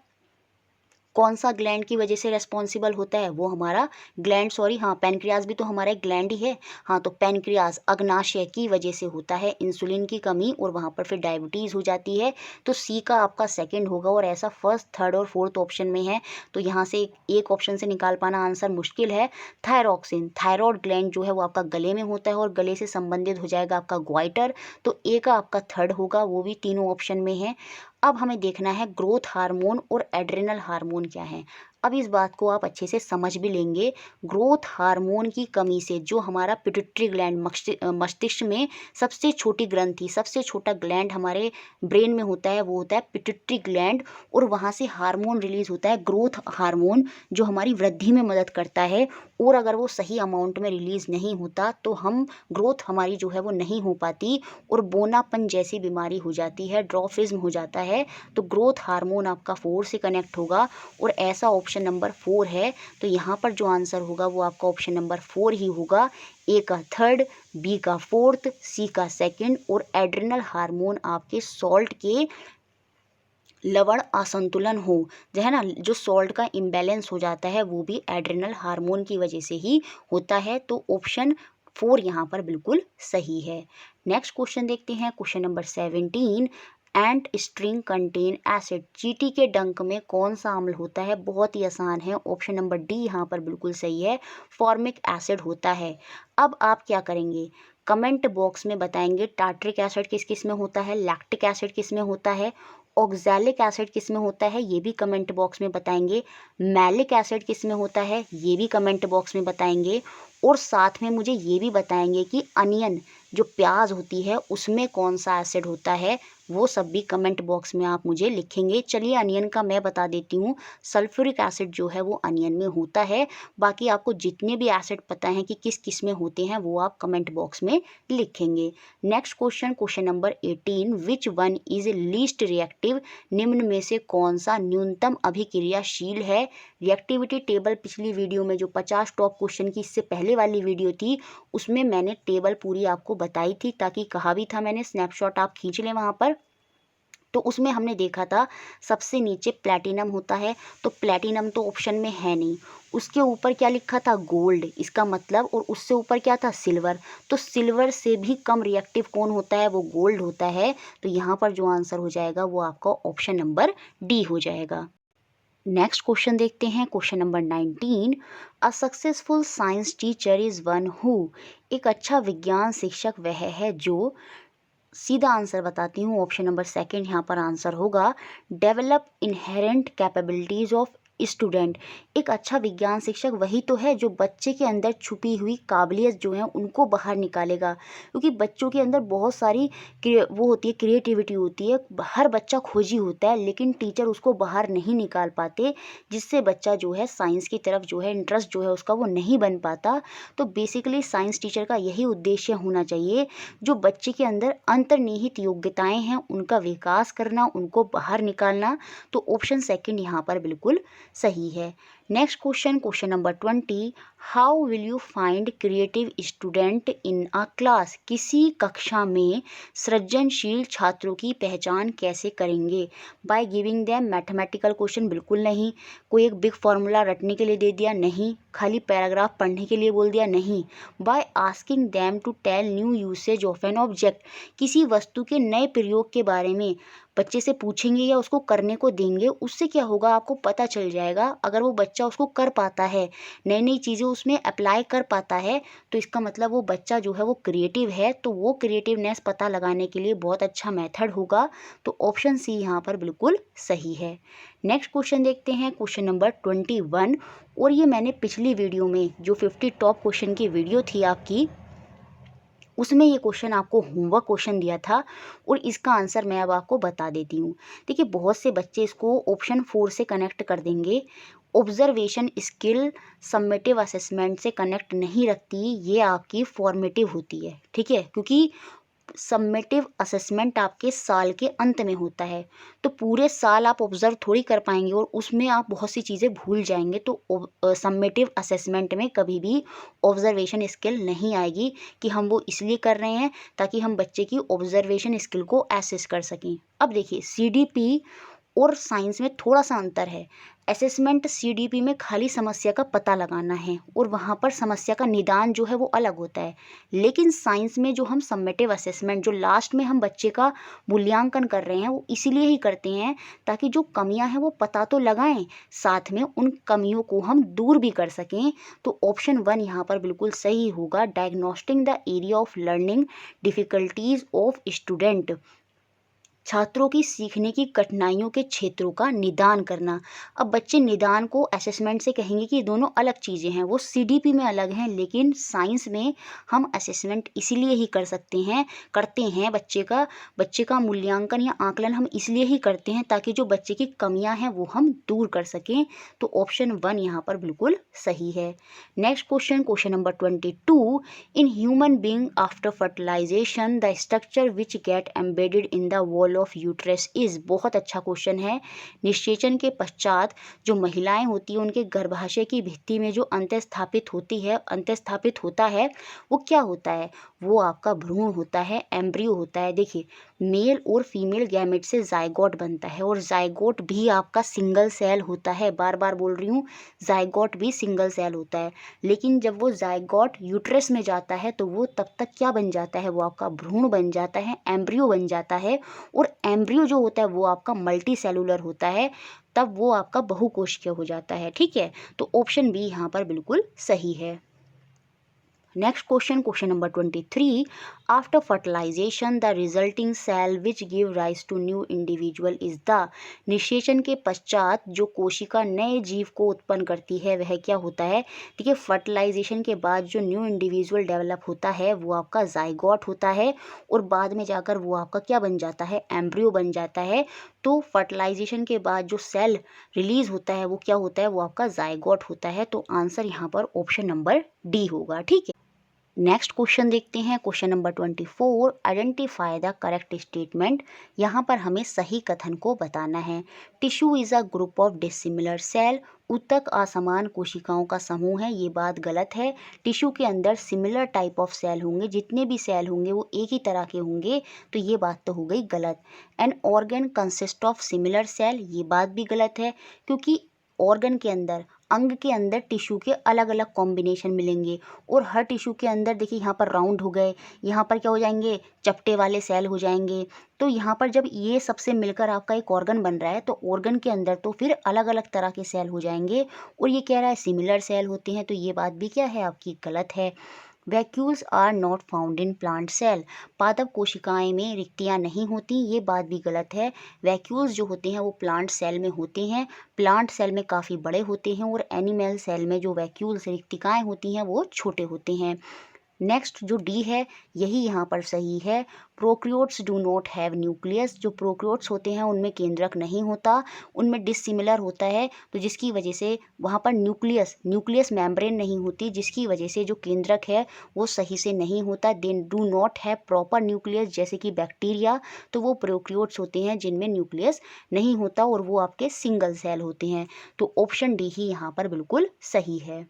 कौन सा ग्लैंड की वजह से रेस्पॉन्सिबल होता है, वो हमारा ग्लैंड, सॉरी हाँ पैनक्रियाज भी तो हमारा एक ग्लैंड ही है। हाँ, तो पैनक्रियाज अग्नाशय की वजह से होता है इंसुलिन की कमी और वहाँ पर फिर डायबिटीज़ हो जाती है। तो सी का आपका सेकंड होगा और ऐसा फर्स्ट, थर्ड और फोर्थ ऑप्शन में है, तो यहाँ से एक ऑप्शन से निकाल पाना आंसर मुश्किल है। थायरॉक्सिन, थायरॉयड ग्लैंड जो है वो आपका गले में होता है और गले से संबंधित हो जाएगा आपका ग्वाइटर, तो ए का आपका थर्ड होगा, वो भी तीनों ऑप्शन में है। अब हमें देखना है ग्रोथ हार्मोन और एड्रेनल हार्मोन क्या है। अब इस बात को आप अच्छे से समझ भी लेंगे। ग्रोथ हार्मोन की कमी से जो हमारा पिट्यूटरी ग्लैंड, मस्तिष्क में सबसे छोटी ग्रंथि, सबसे छोटा ग्लैंड हमारे ब्रेन में होता है, वो होता है पिट्यूटरी ग्लैंड, और वहाँ से हार्मोन रिलीज होता है ग्रोथ हार्मोन जो हमारी वृद्धि में मदद करता है। और अगर वो सही अमाउंट में रिलीज नहीं होता तो हम ग्रोथ हमारी जो है वो नहीं हो पाती और बोनापन जैसी बीमारी हो जाती है, ड्रॉफिज्म हो जाता है। तो ग्रोथ हार्मोन आपका 4 से कनेक्ट होगा और ऐसा ऑप्शन नंबर 4 है। तो यहाँ पर जो आंसर होगा वो आपका ऑप्शन नंबर 4 ही होगा, ए का थर्ड, बी का फोर्थ, सी का सेकंड, और एड्रिनल हार्मोन आपके सॉल्ट के लवण असंतुलन हो, जो है ना, जो सॉल्ट का इम्बैलेंस हो जाता है वो भी एड्रिनल हार्मोन की वजह से ही होता है। तो ऑप्शन 4 यहाँ पर बिल्कुल सही है। नेक्स्ट क्वेश्चन देखते हैं, क्वेश्चन नंबर 17, एंट स्ट्रिंग कंटेन एसिड, चींटी के डंक में कौन सा अम्ल होता है। बहुत ही आसान है, ऑप्शन नंबर डी यहाँ पर बिल्कुल सही है, फॉर्मिक एसिड होता है। अब आप क्या करेंगे, कमेंट बॉक्स में बताएंगे टार्ट्रिक एसिड किस किस में होता है, लैक्टिक एसिड किस में होता है, ऑक्सैलिक एसिड किस में होता है, ये भी कमेंट बॉक्स में बताएंगे, मैलिक एसिड किस में होता है, ये भी कमेंट बॉक्स में बताएंगे, और साथ में मुझे ये भी बताएंगे कि अनियन जो प्याज होती है उसमें कौन सा एसिड होता है, वो सब भी कमेंट बॉक्स में आप मुझे लिखेंगे। चलिए अनियन का मैं बता देती हूँ। सल्फ्यूरिक एसिड जो है वो अनियन में होता है। बाकी आपको जितने भी एसिड पता है कि किस किस में होते हैं वो आप कमेंट बॉक्स में लिखेंगे। Next question, question number 18, which one is least reactive, निम्न में से कौन सा न्यूनतम अभिक्रियाशील है। रिएक्टिविटी टेबल पिछली वीडियो में जो 50 टॉप क्वेश्चन की इससे पहले वाली वीडियो थी उसमें मैंने टेबल पूरी आपको बताई थी, ताकि कहा भी था मैंने स्नैपशॉट आप खींच लें वहाँ पर। तो उसमें हमने देखा था सबसे नीचे प्लैटिनम होता है, तो प्लैटिनम तो ऑप्शन में है नहीं। उसके ऊपर क्या लिखा था, गोल्ड, इसका मतलब, और उससे ऊपर क्या था, सिल्वर। तो सिल्वर से भी कम रिएक्टिव कौन होता है, वो गोल्ड होता है। तो यहाँ पर जो आंसर हो जाएगा वो आपका ऑप्शन नंबर डी हो जाएगा। नेक्स्ट क्वेश्चन देखते हैं, question number 19, a successful science teacher is one who, एक अच्छा विज्ञान शिक्षक वह है जो, सीधा आंसर बताती हूँ, ऑप्शन नंबर सेकंड यहाँ पर आंसर होगा, develop inherent capabilities of student. एक अच्छा विज्ञान शिक्षक वही तो है जो बच्चे के अंदर छुपी हुई काबिलियत जो है उनको बाहर निकालेगा। क्योंकि बच्चों के अंदर बहुत सारी वो होती है, क्रिएटिविटी होती है, हर बच्चा खोजी होता है, लेकिन टीचर उसको बाहर नहीं निकाल पाते, जिससे बच्चा जो है साइंस की तरफ जो है इंटरेस्ट जो है उसका वो नहीं बन पाता। तो बेसिकली साइंस टीचर का यही उद्देश्य होना चाहिए, जो बच्चे के अंदर अंतर्निहित योग्यताएं हैं उनका विकास करना, उनको बाहर निकालना। तो ऑप्शन सेकंड यहाँ पर बिल्कुल सही है। Next question, question number 20, how will you find creative student in a class, किसी कक्षा में सृजनशील छात्रों की पहचान कैसे करेंगे। By giving them mathematical question, बिल्कुल नहीं। कोई एक बिग फार्मूला रटने के लिए दे दिया, नहीं। खाली पैराग्राफ पढ़ने के लिए बोल दिया, नहीं। By asking them to tell new usage of an object, किसी वस्तु के नए प्रयोग के बारे में बच्चे से पूछेंगे या उसको करने को देंगे, उससे क्या होगा आपको पता चल जाएगा। अगर वो बच्चा उसको कर पाता है, नई नई चीज़ें उसमें अप्लाई कर पाता है, तो इसका मतलब वो बच्चा जो है वो क्रिएटिव है। तो वो क्रिएटिवनेस पता लगाने के लिए बहुत अच्छा मेथड होगा। तो ऑप्शन सी यहाँ पर बिल्कुल सही है। नेक्स्ट क्वेश्चन देखते हैं, क्वेश्चन नंबर 21, और ये मैंने पिछली वीडियो में जो 50 टॉप क्वेश्चन की वीडियो थी आपकी, उसमें ये क्वेश्चन आपको होमवर्क क्वेश्चन दिया था, और इसका आंसर मैं अब आपको बता देती हूँ। देखिए बहुत से बच्चे इसको ऑप्शन 4 से कनेक्ट कर देंगे। ऑब्जर्वेशन स्किल सम्मेटिव असेसमेंट से कनेक्ट नहीं रखती, ये आपकी फॉर्मेटिव होती है, ठीक है, क्योंकि सम्मेटिव असेसमेंट आपके साल के अंत में होता है। तो पूरे साल आप ऑब्जर्व थोड़ी कर पाएंगे और उसमें आप बहुत सी चीज़ें भूल जाएंगे। तो सम्मेटिव असेसमेंट में कभी भी ऑब्जर्वेशन स्किल नहीं आएगी, कि हम वो इसलिए कर रहे हैं ताकि हम बच्चे की ऑब्जर्वेशन स्किल को एसेस कर सकें। अब देखिए सीडीपी और साइंस में थोड़ा सा अंतर है। असेसमेंट सीडीपी में खाली समस्या का पता लगाना है और वहाँ पर समस्या का निदान जो है वो अलग होता है। लेकिन साइंस में जो हम सम्मेटिव असेसमेंट, जो लास्ट में हम बच्चे का मूल्यांकन कर रहे हैं, वो इसीलिए ही करते हैं ताकि जो कमियां हैं वो पता तो लगाएं, साथ में उन कमियों को हम दूर भी कर सकें। तो ऑप्शन 1 यहाँ पर बिल्कुल सही होगा, diagnosing the area of learning difficulties of student, छात्रों की सीखने की कठिनाइयों के क्षेत्रों का निदान करना। अब बच्चे निदान को असेसमेंट से कहेंगे कि दोनों अलग चीज़ें हैं, वो सीडीपी में अलग हैं, लेकिन साइंस में हम असेसमेंट इसीलिए ही करते हैं बच्चे का मूल्यांकन या आकलन हम इसलिए ही करते हैं ताकि जो बच्चे की कमियां हैं वो हम दूर कर सकें। तो ऑप्शन 1 यहाँ पर बिल्कुल सही है। Next question, question number 22, in human being after fertilisation the structure which get embedded in the wall of uterus is, बहुत अच्छा क्वेश्चन है। निषेचन के पश्चात जो महिलाएं होती हैं उनके गर्भाशय की भित्ति में जो अंतःस्थापित होता है वो क्या होता है, वो आपका भ्रूण होता है, एम्ब्रियो होता है। देखिए मेल और फीमेल गैमेट से जाइगोट बनता है, और जाइगोट भी आपका सिंगल सेल होता है, बार बार बोल रही हूँ, जाइगोट भी सिंगल सेल होता है। लेकिन जब वो जाइगोट यूट्रस में जाता है तो वो तब तक क्या बन जाता है, वो आपका भ्रूण बन जाता है, एम्ब्रियो बन जाता है। और एम्ब्रियो जो होता है वो आपका मल्टी सेलुलर होता है, तब वो आपका बहुकोशिकीय हो जाता है, ठीक है। तो ऑप्शन बी यहाँ पर बिल्कुल सही है। Next question, question number 23, after fertilisation the resulting cell which give rise to new individual is the. निषेचन के पश्चात जो कोशिका नए जीव को उत्पन्न करती है वह क्या होता है। देखिए, फर्टिलाइजेशन के बाद जो न्यू इंडिविजुअल डेवलप होता है वो आपका जाइगोट होता है और बाद में जाकर वो आपका क्या बन जाता है, एम्ब्रियो बन जाता है। तो फर्टिलाइजेशन के बाद जो सेल रिलीज होता है वो क्या होता है, वो आपका जाइगोट होता है। तो आंसर यहाँ पर ऑप्शन नंबर डी होगा। ठीक है, नेक्स्ट क्वेश्चन देखते हैं, question number 24, identify the correct statement. यहाँ पर हमें सही कथन को बताना है। Tissue is a group of dissimilar cell. ऊतक असमान कोशिकाओं का समूह है, ये बात गलत है। टिश्यू के अंदर सिमिलर टाइप ऑफ सेल होंगे, जितने भी सेल होंगे वो एक ही तरह के होंगे, तो ये बात तो हो गई गलत। An organ consist of similar cell, ये बात भी गलत है, क्योंकि ऑर्गन के अंदर, अंग के अंदर टिश्यू के अलग अलग कॉम्बिनेशन मिलेंगे और हर टिश्यू के अंदर देखिए यहाँ पर राउंड हो गए, यहाँ पर क्या हो जाएंगे, चपटे वाले सेल हो जाएंगे। तो यहाँ पर जब ये सबसे मिलकर आपका एक ऑर्गन बन रहा है तो ऑर्गन के अंदर तो फिर अलग अलग तरह के सेल हो जाएंगे और ये कह रहा है सिमिलर सेल होते हैं, तो ये बात भी क्या है आपकी गलत है। Vacuoles are not found in plant cell. पादप कोशिकाएं में रिक्तियां नहीं होती, ये बात भी गलत है। वैक्यूल्स जो होते हैं वो प्लांट सेल में होते हैं, प्लांट सेल में काफ़ी बड़े होते हैं और एनिमल सेल में जो वैक्यूल्स रिक्तिकाएं होती हैं वो छोटे होते हैं। नेक्स्ट जो डी है यही यहाँ पर सही है। Prokaryotes do not have nucleus. जो प्रोक्रियोट्स होते हैं उनमें केंद्रक नहीं होता, उनमें डिसिमिलर होता है, तो जिसकी वजह से वहाँ पर न्यूक्लियस मेम्ब्रेन नहीं होती, जिसकी वजह से जो केंद्रक है वो सही से नहीं होता। They do not have proper nucleus, जैसे कि बैक्टीरिया, तो वो प्रोक्रियोट्स होते हैं जिनमें न्यूक्लियस नहीं होता और वो आपके सिंगल सेल होते हैं। तो ऑप्शन डी ही यहाँ पर बिल्कुल सही है।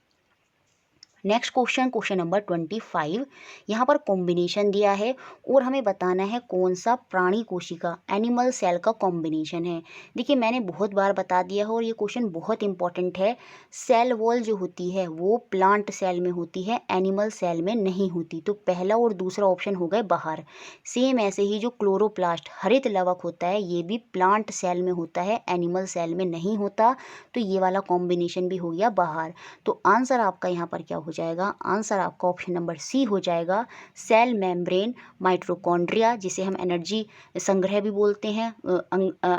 नेक्स्ट क्वेश्चन, क्वेश्चन नंबर 25, यहाँ पर कॉम्बिनेशन दिया है और हमें बताना है कौन सा प्राणी कोशिका, एनिमल सेल का कॉम्बिनेशन है। देखिए, मैंने बहुत बार बता दिया है और ये क्वेश्चन बहुत इंपॉर्टेंट है। सेल वॉल जो होती है वो प्लांट सेल में होती है, एनिमल सेल में नहीं होती, तो पहला और दूसरा ऑप्शन हो गए बाहर। सेम ऐसे ही जो क्लोरोप्लास्ट हरित लवक होता है ये भी प्लांट सेल में होता है, एनिमल सेल में नहीं होता, तो ये वाला कॉम्बिनेशन भी हो गया बाहर। तो आंसर आपका यहाँ पर क्या हो जाएगा, आंसर आपका ऑप्शन नंबर सी हो जाएगा। सेल मेम्ब्रेन, माइटोकॉन्ड्रिया जिसे हम एनर्जी संग्रह भी बोलते हैं,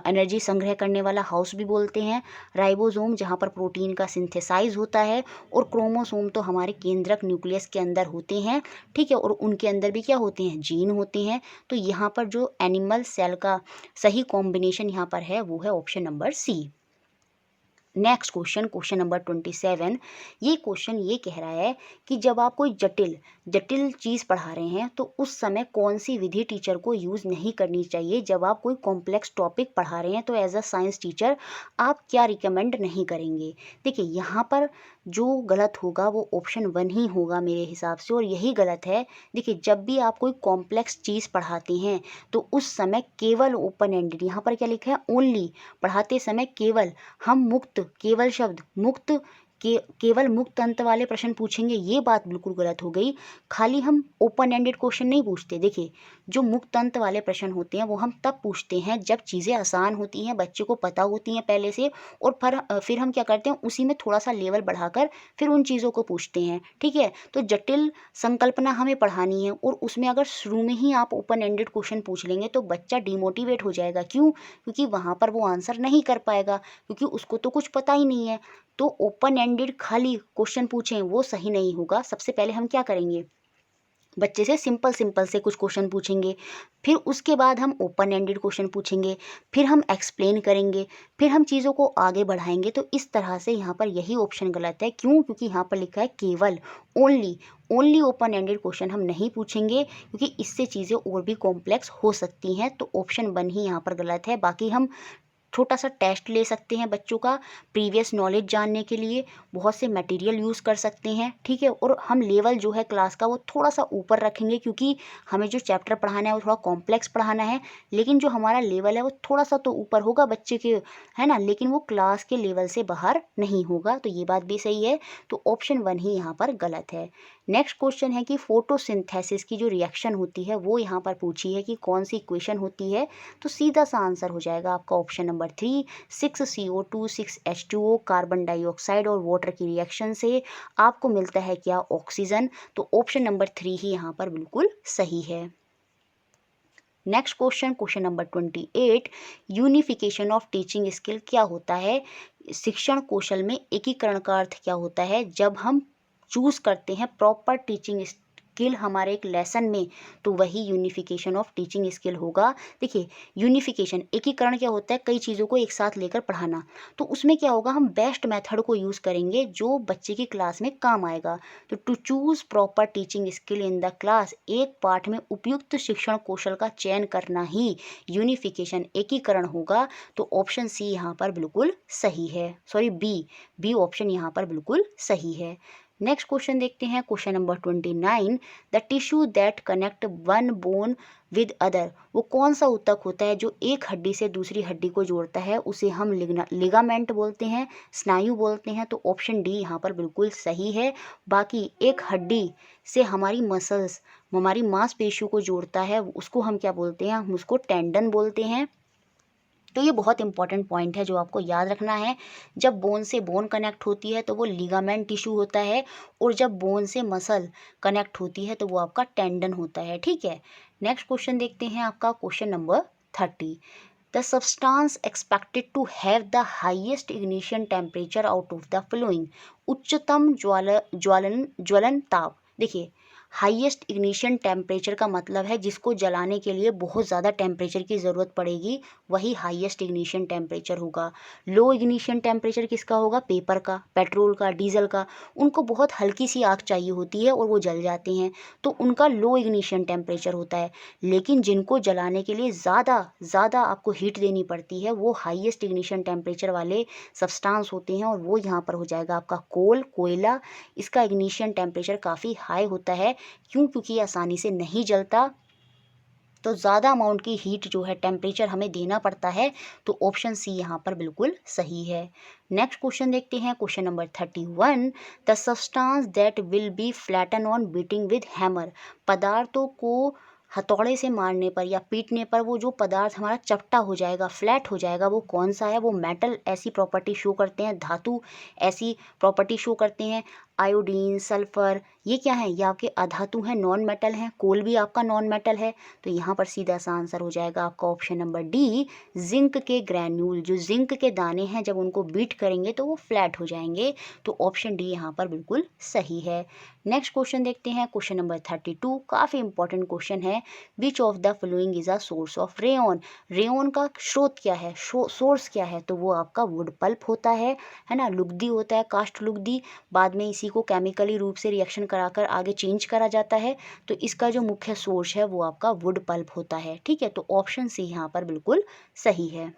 एनर्जी संग्रह करने वाला हाउस भी बोलते हैं, राइबोसोम जहाँ पर प्रोटीन का सिंथेसाइज होता है, और क्रोमोसोम तो हमारे केंद्रक न्यूक्लियस के अंदर होते हैं। ठीक है, और उनके अंदर भी क्या होते हैं, जीन होते हैं। तो यहाँ पर जो एनिमल सेल का सही कॉम्बिनेशन यहाँ पर है वो है option number C. Next question, question number 27, ये क्वेश्चन ये कह रहा है कि जब आप कोई जटिल चीज़ पढ़ा रहे हैं तो उस समय कौन सी विधि टीचर को यूज़ नहीं करनी चाहिए। जब आप कोई कॉम्प्लेक्स टॉपिक पढ़ा रहे हैं तो एज अ साइंस टीचर आप क्या रिकमेंड नहीं करेंगे। देखिए, यहाँ पर जो गलत होगा वो ऑप्शन 1 ही होगा मेरे हिसाब से, और यही गलत है। देखिए, जब भी आप कोई कॉम्प्लेक्स चीज़ पढ़ाते हैं तो उस समय केवल ओपन एंडेड, यहाँ पर क्या लिखा है, ओनली, पढ़ाते समय केवल हम केवल शब्द मुक्त केवल मुक्त अंत वाले प्रश्न पूछेंगे, ये बात बिल्कुल गलत हो गई। खाली हम ओपन एंडेड क्वेश्चन नहीं पूछते। देखिए, जो मुक्त अंत वाले प्रश्न होते हैं वो हम तब पूछते हैं जब चीज़ें आसान होती हैं, बच्चे को पता होती हैं पहले से, और फिर हम क्या करते हैं, उसी में थोड़ा सा लेवल बढ़ाकर फिर उन चीज़ों को पूछते हैं। ठीक है, तो जटिल संकल्पना हमें पढ़ानी है और उसमें अगर शुरू में ही आप ओपन एंडेड क्वेश्चन पूछ लेंगे तो बच्चा डिमोटिवेट हो जाएगा। क्यों? क्योंकि वहाँ पर वो आंसर नहीं कर पाएगा, क्योंकि उसको तो कुछ पता ही नहीं है। तो ओपन एंडेड खाली क्वेश्चन पूछें वो सही नहीं होगा। सबसे पहले हम क्या करेंगे, बच्चे से सिंपल से कुछ क्वेश्चन पूछेंगे, फिर उसके बाद हम ओपन एंडेड क्वेश्चन पूछेंगे, फिर हम एक्सप्लेन करेंगे, फिर हम चीज़ों को आगे बढ़ाएंगे। तो इस तरह से यहाँ पर यही ऑप्शन गलत है। क्यों? क्योंकि यहाँ पर लिखा है केवल, ओनली ओपन एंडेड क्वेश्चन हम नहीं पूछेंगे, क्योंकि इससे चीज़ें और भी कॉम्प्लेक्स हो सकती हैं। तो ऑप्शन 1 ही यहाँ पर गलत है। बाकी हम छोटा सा टेस्ट ले सकते हैं बच्चों का प्रीवियस नॉलेज जानने के लिए, बहुत से मटेरियल यूज़ कर सकते हैं। ठीक है, और हम लेवल जो है क्लास का वो थोड़ा सा ऊपर रखेंगे, क्योंकि हमें जो चैप्टर पढ़ाना है वो थोड़ा कॉम्प्लेक्स पढ़ाना है, लेकिन जो हमारा लेवल है वो थोड़ा सा तो ऊपर होगा बच्चे के, है ना, लेकिन वो क्लास के लेवल से बाहर नहीं होगा। तो ये बात भी सही है। तो ऑप्शन 1 ही यहाँ पर गलत है। नेक्स्ट क्वेश्चन है कि फोटोसिंथेसिस की जो रिएक्शन होती है वो यहाँ पर पूछी है कि कौन सी इक्वेशन होती है। तो सीधा सा आंसर हो जाएगा आपका option number number 3 6CO2 6H2O carbon dioxide और वाटर की रिएक्शन से आपको मिलता है क्या, ऑक्सीजन। तो ऑप्शन नंबर 3 ही यहाँ पर बिल्कुल सही है। Next question, question number 28, unification of teaching skill क्या होता है। शिक्षण कौशल में एकीकरण का अर्थ क्या होता है। जब हम चूज करते हैं प्रॉपर टीचिंग स्किल हमारे एक लेसन में, तो वही यूनिफिकेशन ऑफ टीचिंग स्किल होगा। देखिए यूनिफिकेशन एकीकरण क्या होता है, कई चीज़ों को एक साथ लेकर पढ़ाना। तो उसमें क्या होगा, हम बेस्ट मेथड को यूज़ करेंगे जो बच्चे की क्लास में काम आएगा। तो to choose proper teaching skill in the class, एक पाठ में उपयुक्त शिक्षण कौशल का चयन करना ही यूनिफिकेशन एकीकरण होगा। तो ऑप्शन सी यहाँ पर बिल्कुल सही है, सॉरी बी ऑप्शन यहाँ पर बिल्कुल सही है। नेक्स्ट क्वेश्चन देखते हैं, question number 29, the tissue that connect one bone with other, वो कौन सा ऊतक होता है जो एक हड्डी से दूसरी हड्डी को जोड़ता है, उसे हम लिगामेंट बोलते हैं, स्नायु बोलते हैं। तो ऑप्शन डी यहाँ पर बिल्कुल सही है। बाकी एक हड्डी से हमारी मसल्स, हमारी मांसपेशियों को जोड़ता है, उसको हम क्या बोलते हैं, हम उसको टेंडन बोलते हैं। तो ये बहुत इंपॉर्टेंट पॉइंट है जो आपको याद रखना है। जब बोन से बोन कनेक्ट होती है तो वो लिगामेंट टिश्यू होता है, और जब बोन से मसल कनेक्ट होती है तो वो आपका टेंडन होता है। ठीक है, नेक्स्ट क्वेश्चन देखते हैं आपका question number 30, the substance expected to have the highest ignition temperature out of the following, उच्चतम ज्वलन ताप। देखिए हाईएस्ट इग्निशन टेम्परेचर का मतलब है जिसको जलाने के लिए बहुत ज़्यादा टेम्परेचर की ज़रूरत पड़ेगी, वही हाईएस्ट इग्निशन टेम्परेचर होगा। लो इग्निशन टेम्परेचर किसका होगा, पेपर का, पेट्रोल का, डीजल का। उनको बहुत हल्की सी आग चाहिए होती है और वो जल जाते हैं, तो उनका लो इग्निशन टेम्परेचर होता है। लेकिन जिनको जलाने के लिए ज़्यादा आपको हीट देनी पड़ती है, वो हाईएस्ट इग्निशन टेम्परेचर वाले सब्सटेंस होते हैं, और वो यहाँ पर हो जाएगा आपका कोयला। इसका इग्निशन टेम्परेचर काफ़ी हाई होता है। क्यों, क्योंकि आसानी से नहीं जलता, तो ज़्यादा अमाउंट की हीट जो है टेम्परेचर हमें देना पड़ता है। तो ऑप्शन सी यहाँ पर बिल्कुल सही है। नेक्स्ट क्वेश्चन देखते हैं, question number 31, the substance that will be flatten on beating with hammer, पदार्थों को हथौड़े से मारने पर या पीटने पर वो जो पदार्थ हमारा चपटा हो जाएगा, फ्लैट हो जाएगा, वो कौन सा है। वो मेटल ऐसी प्रॉपर्टी शो करते हैं, धातु ऐसी प्रॉपर्टी शो करते हैं, आयोडीन, सल्फर, ये क्या है, ये आपके अधातु हैं, नॉन मेटल हैं। कोल भी आपका नॉन मेटल है। तो यहाँ पर सीधा सा आंसर हो जाएगा आपका ऑप्शन नंबर डी, जिंक के ग्रैन्यूल। जो जिंक के दाने हैं जब उनको बीट करेंगे तो वो फ्लैट हो जाएंगे। तो ऑप्शन डी यहाँ पर बिल्कुल सही है। नेक्स्ट क्वेश्चन देखते हैं, क्वेश्चन नंबर 32, काफ़ी इंपॉर्टेंट क्वेश्चन है। विच of the following is a source of rayon, rayon का स्रोत क्या है, सोर्स क्या है। तो वो आपका वुड पल्प होता है ना, लुगदी होता है, काष्ठ लुगदी। बाद में इसी को केमिकली रूप से रिएक्शन कराकर आगे चेंज करा जाता है। तो इसका जो मुख्य सोर्स है वो आपका वुड पल्प होता है। ठीक है, तो ऑप्शन सी यहाँ पर बिल्कुल सही है।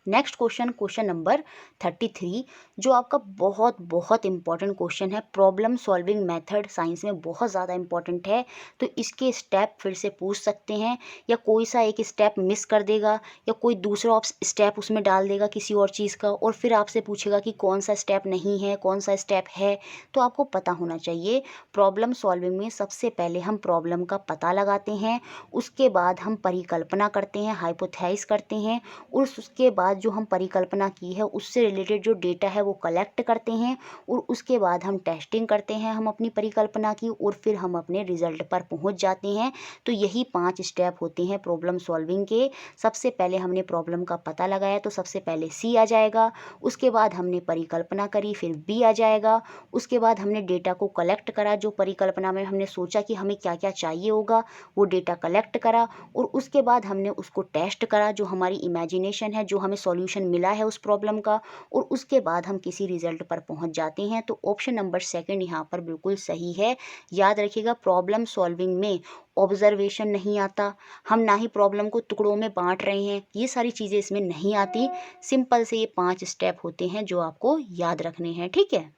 नेक्स्ट क्वेश्चन, क्वेश्चन नंबर 33, जो आपका बहुत इंपॉर्टेंट क्वेश्चन है। प्रॉब्लम सॉल्विंग मेथड साइंस में बहुत ज़्यादा इंपॉर्टेंट है। तो इसके स्टेप फिर से पूछ सकते हैं, या कोई सा एक स्टेप मिस कर देगा, या कोई दूसरा स्टेप उसमें डाल देगा किसी और चीज़ का, और फिर आपसे पूछेगा कि कौन सा स्टेप नहीं है, कौन सा स्टेप है। तो आपको पता होना चाहिए, प्रॉब्लम सॉल्विंग में सबसे पहले हम प्रॉब्लम का पता लगाते हैं, उसके बाद हम परिकल्पना करते हैं, हाइपोथेसिस करते हैं, और उसके बाद जो हम परिकल्पना की है उससे रिलेटेड जो डेटा है वो कलेक्ट करते हैं, और उसके बाद हम टेस्टिंग करते हैं हम अपनी परिकल्पना की, और फिर हम अपने रिजल्ट पर पहुंच जाते हैं। तो यही 5 स्टेप होते हैं प्रॉब्लम सॉल्विंग के। सबसे पहले हमने प्रॉब्लम का पता लगाया, तो सबसे पहले सी आ जाएगा। उसके बाद हमने परिकल्पना करी, फिर बी आ जाएगा। उसके बाद हमने डेटा को कलेक्ट करा, जो परिकल्पना में हमने सोचा कि हमें क्या क्या चाहिए होगा, वो डेटा कलेक्ट करा, और उसके बाद हमने उसको टेस्ट करा, जो हमारी इमेजिनेशन है, जो हमें सॉल्यूशन मिला है उस प्रॉब्लम का, और उसके बाद हम किसी रिजल्ट पर पहुंच जाते हैं। तो ऑप्शन नंबर सेकंड यहाँ पर बिल्कुल सही है। याद रखिएगा, प्रॉब्लम सॉल्विंग में ऑब्जर्वेशन नहीं आता, हम ना ही प्रॉब्लम को टुकड़ों में बांट रहे हैं, ये सारी चीज़ें इसमें नहीं आती। सिंपल से ये 5 स्टेप होते हैं जो आपको याद रखने हैं। ठीक है,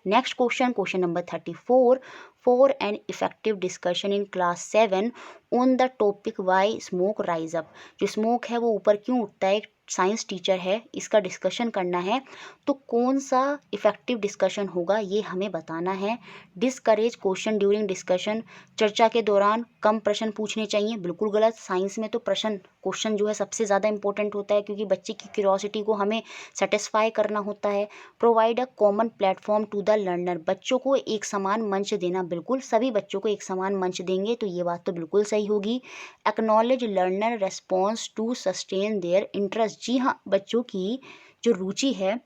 next question, question number 34, for an effective discussion in class 7 on the topic why smoke rise up. जो स्मोक है वो ऊपर क्यों उठता है, साइंस टीचर है, इसका डिस्कशन करना है, तो कौन सा इफ़ेक्टिव डिस्कशन होगा ये हमें बताना है। डिस्करेज क्वेश्चन ड्यूरिंग डिस्कशन, चर्चा के दौरान कम प्रश्न पूछने चाहिए, बिल्कुल गलत। साइंस में तो क्वेश्चन जो है सबसे ज़्यादा इंपॉर्टेंट होता है, क्योंकि बच्चे की क्यूरियोसिटी को हमें सेटिस्फाई करना होता है। Provide a common platform to the learner, बच्चों को एक समान मंच देना, बिल्कुल सभी बच्चों को एक समान मंच देंगे तो ये बात तो बिल्कुल सही होगी। Acknowledge learner response to sustain their interest, जी हाँ, बच्चों की जो रुचि है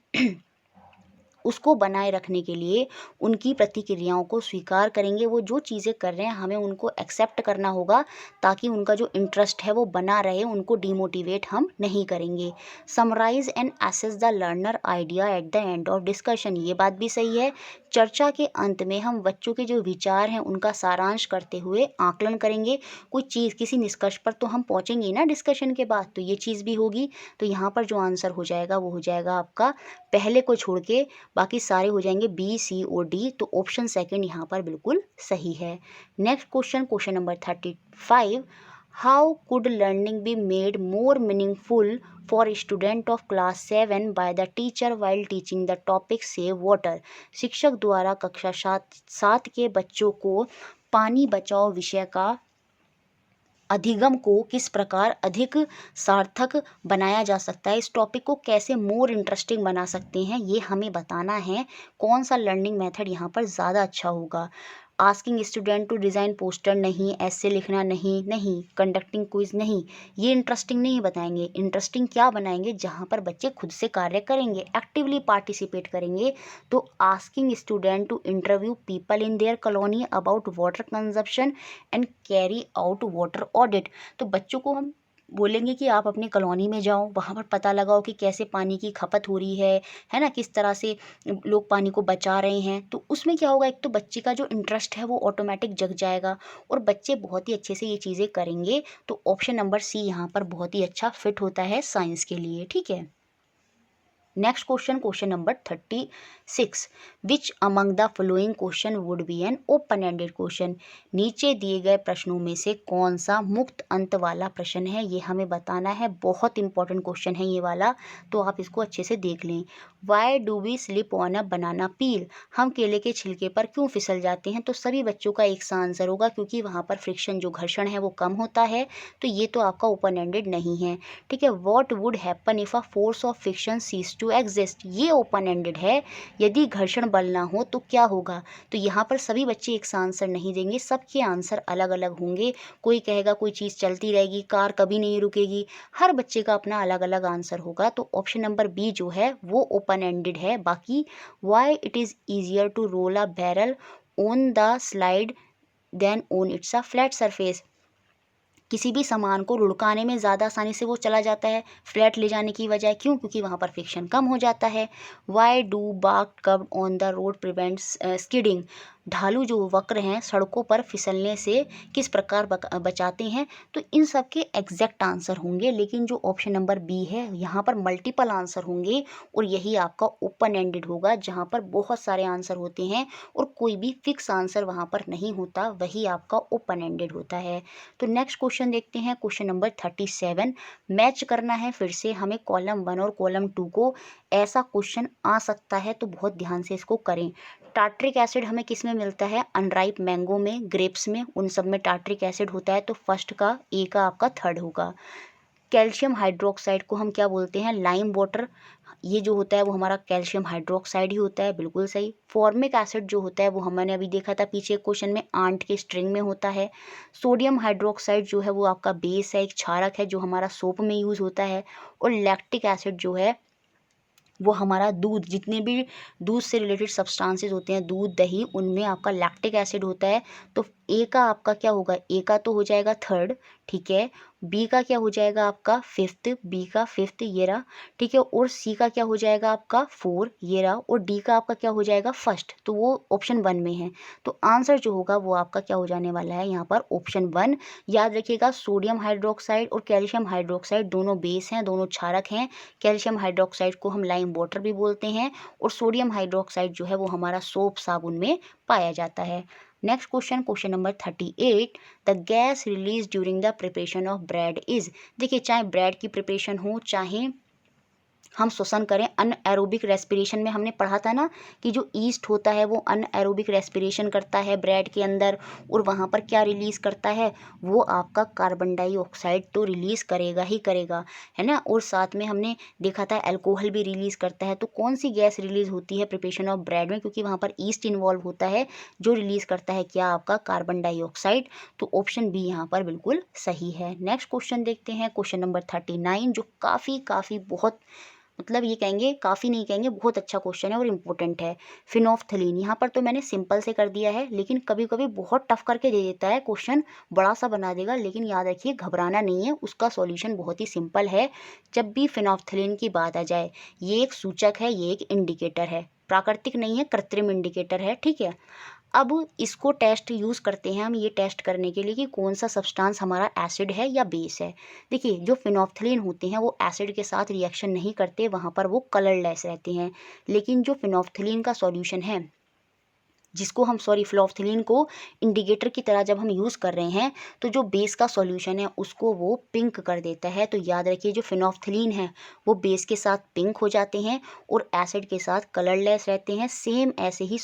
उसको बनाए रखने के लिए उनकी प्रतिक्रियाओं को स्वीकार करेंगे। वो जो चीज़ें कर रहे हैं हमें उनको एक्सेप्ट करना होगा, ताकि उनका जो इंटरेस्ट है वो बना रहे, उनको डिमोटिवेट हम नहीं करेंगे। Summarise and assess the learner idea at the end of discussion, ये बात भी सही है। चर्चा के अंत में हम बच्चों के जो विचार हैं उनका सारांश करते हुए आकलन करेंगे। कोई चीज़, किसी निष्कर्ष पर तो हम पहुँचेंगे ना डिस्कशन के बाद, तो ये चीज़ भी होगी। तो यहाँ पर जो आंसर हो जाएगा वो हो जाएगा आपका पहले को छोड़ के बाकी सारे हो जाएंगे बी, सी और डी, तो ऑप्शन सेकंड यहाँ पर बिल्कुल सही है। Next question, question number 35, how could learning be made more meaningful for student of class 7 by the teacher while teaching the topic save water, शिक्षक द्वारा कक्षा 7 के बच्चों को पानी बचाओ विषय का अधिगम को किस प्रकार अधिक सार्थक बनाया जा सकता है, इस टॉपिक को कैसे मोर इंटरेस्टिंग बना सकते हैं, ये हमें बताना है। कौन सा लर्निंग मेथड यहाँ पर ज़्यादा अच्छा होगा। Asking student to design poster नहीं, ऐसे लिखना नहीं, नहीं कंडक्टिंग क्विज नहीं, ये इंटरेस्टिंग नहीं बताएंगे। इंटरेस्टिंग क्या बनाएंगे, जहाँ पर बच्चे खुद से कार्य करेंगे, एक्टिवली पार्टिसिपेट करेंगे। तो asking student to interview people in their colony about water consumption and carry out water audit, तो बच्चों को हम बोलेंगे कि आप अपनी कॉलोनी में जाओ, वहाँ पर पता लगाओ कि कैसे पानी की खपत हो रही है ना, किस तरह से लोग पानी को बचा रहे हैं। तो उसमें क्या होगा, एक तो बच्चे का जो इंटरेस्ट है वो ऑटोमेटिक जग जाएगा और बच्चे बहुत ही अच्छे से ये चीज़ें करेंगे। तो ऑप्शन नंबर सी यहाँ पर बहुत ही अच्छा फिट होता है साइंस के लिए, ठीक है। Next question, question number 36, which among the following question would be an open ended question, नीचे दिए गए प्रश्नों में से कौन सा मुक्त अंत वाला प्रश्न है, ये हमें बताना है। बहुत इंपॉर्टेंट क्वेश्चन है ये वाला, तो आप इसको अच्छे से देख लें। Why do we slip on a banana peel, हम केले के छिलके पर क्यों फिसल जाते हैं, तो सभी बच्चों का एक सा आंसर होगा, क्योंकि वहाँ पर फ्रिक्शन, जो घर्षण है वो कम होता है। तो ये तो आपका ओपन एंडेड नहीं है, ठीक है। What would happen if a force of friction cease to exist, ये ओपन एंडेड है। यदि घर्षण बल ना हो तो क्या होगा, तो यहाँ पर सभी बच्चे एक सा आंसर नहीं देंगे, सबके आंसर अलग अलग होंगे। कोई कहेगा कोई चीज़ चलती रहेगी, कार कभी नहीं रुकेगी, हर बच्चे का अपना अलग अलग आंसर होगा। तो ऑप्शन नंबर बी जो है वो ओपन एंडेड है। बाकी why it is easier to roll a barrel on the slide than on its a flat surface, किसी भी सामान को लुढ़काने में ज़्यादा आसानी से वो चला जाता है फ्लैट ले जाने की बजाय, क्यों, क्योंकि वहाँ पर फ्रिक्शन कम हो जाता है। Why do bark curved on the road prevents skidding, ढालू जो वक्र हैं सड़कों पर फिसलने से किस प्रकार बचाते हैं, तो इन सब के एग्जैक्ट आंसर होंगे। लेकिन जो ऑप्शन नंबर बी है यहाँ पर मल्टीपल आंसर होंगे और यही आपका ओपन एंडेड होगा, जहाँ पर बहुत सारे आंसर होते हैं और कोई भी फिक्स आंसर वहाँ पर नहीं होता, वही आपका ओपन एंडेड होता है। तो नेक्स्ट क्वेश्चन देखते हैं, क्वेश्चन नंबर 37, मैच करना है फिर से हमें कॉलम 1 और कॉलम 2 को। ऐसा क्वेश्चन आ सकता है तो बहुत ध्यान से इसको करें। टार्ट्रिक एसिड हमें किस में मिलता है, अनराइप मैंगो में, ग्रेप्स में, उन सब में टार्ट्रिक एसिड होता है। तो फर्स्ट का ए का आपका थर्ड होगा। कैल्शियम हाइड्रोक्साइड को हम क्या बोलते हैं, लाइम वाटर, ये जो होता है वो हमारा कैल्शियम हाइड्रोक्साइड ही होता है, बिल्कुल सही। फॉर्मिक एसिड जो होता है वो हमने अभी देखा था पीछे क्वेश्चन में, आंट के स्ट्रिंग में होता है। सोडियम हाइड्रोक्साइड जो है वो आपका बेस है, एक क्षारक है जो हमारा सोप में यूज़ होता है। और लैक्टिक एसिड जो है वो हमारा दूध, जितने भी दूध से रिलेटेड सब्सटेंसेस होते हैं, दूध दही, उनमें आपका लैक्टिक एसिड होता है। तो ए का आपका क्या होगा, ए का तो हो जाएगा थर्ड, ठीक है। बी का क्या हो जाएगा आपका फिफ्थ, बी का फिफ्थ ये रहा, ठीक है। और सी का क्या हो जाएगा आपका 4 ये रहा, और डी का आपका क्या हो जाएगा फर्स्ट, तो वो ऑप्शन 1 में है। तो आंसर जो होगा वो आपका क्या हो जाने वाला है यहाँ पर, ऑप्शन 1। याद रखिएगा सोडियम हाइड्रोक्साइड और कैल्शियम हाइड्रोक्साइड दोनों बेस हैं, दोनों क्षारक हैं। कैल्शियम हाइड्रोक्साइड को हम लाइम वाटर भी बोलते हैं और सोडियम हाइड्रोक्साइड जो है वो हमारा सोप साबुन में पाया जाता है। Next question, question number 38, the gas release during the preparation of bread is, देखिए चाहे ब्रेड की प्रिपरेशन हो, चाहे हम श्वसन करें। अनएरोबिक रेस्पिरेशन में हमने पढ़ा था ना कि जो ईस्ट होता है वो अनएरोबिक रेस्पिरेशन करता है ब्रेड के अंदर, और वहाँ पर क्या रिलीज़ करता है, वो आपका कार्बन डाइऑक्साइड तो रिलीज़ करेगा ही करेगा, है ना। और साथ में हमने देखा था अल्कोहल भी रिलीज़ करता है। तो कौन सी गैस रिलीज़ होती है प्रिपरेशन ऑफ ब्रेड में, क्योंकि वहाँ पर ईस्ट इन्वॉल्व होता है, जो रिलीज़ करता है क्या, आपका कार्बन डाइऑक्साइड। तो ऑप्शन बी यहाँ पर बिल्कुल सही है। नेक्स्ट क्वेश्चन देखते हैं, क्वेश्चन नंबर 39, जो काफ़ी बहुत मतलब ये कहेंगे, काफ़ी नहीं कहेंगे, बहुत अच्छा क्वेश्चन है और इम्पोर्टेंट है। फिनोफ्थलीन, यहाँ पर तो मैंने सिंपल से कर दिया है, लेकिन कभी कभी बहुत टफ करके दे देता है क्वेश्चन, बड़ा सा बना देगा। लेकिन याद रखिए घबराना नहीं है, उसका सॉल्यूशन बहुत ही सिंपल है। जब भी फिनोफ्थलीन की बात आ जाए, ये एक सूचक है, ये एक इंडिकेटर है, प्राकृतिक नहीं है, कृत्रिम इंडिकेटर है, ठीक है। अब इसको टेस्ट यूज़ करते हैं हम ये टेस्ट करने के लिए कि कौन सा सब्सटेंस हमारा एसिड है या बेस है। देखिए जो फिनोफ्थलीन होते हैं वो एसिड के साथ रिएक्शन नहीं करते, वहाँ पर वो कलरलेस रहते हैं। लेकिन जो फिनोफ्थलीन का सॉल्यूशन है, जिसको हम फिनोफ्थलीन को इंडिकेटर की तरह जब हम यूज़ कर रहे हैं, तो जो बेस का सॉल्यूशन है उसको वो पिंक कर देता है। तो याद रखिए जो फिनोफ्थलीन है वो बेस के साथ पिंक हो जाते हैं और एसिड के साथ कलरलेस रहते हैं। सेम ऐसे ही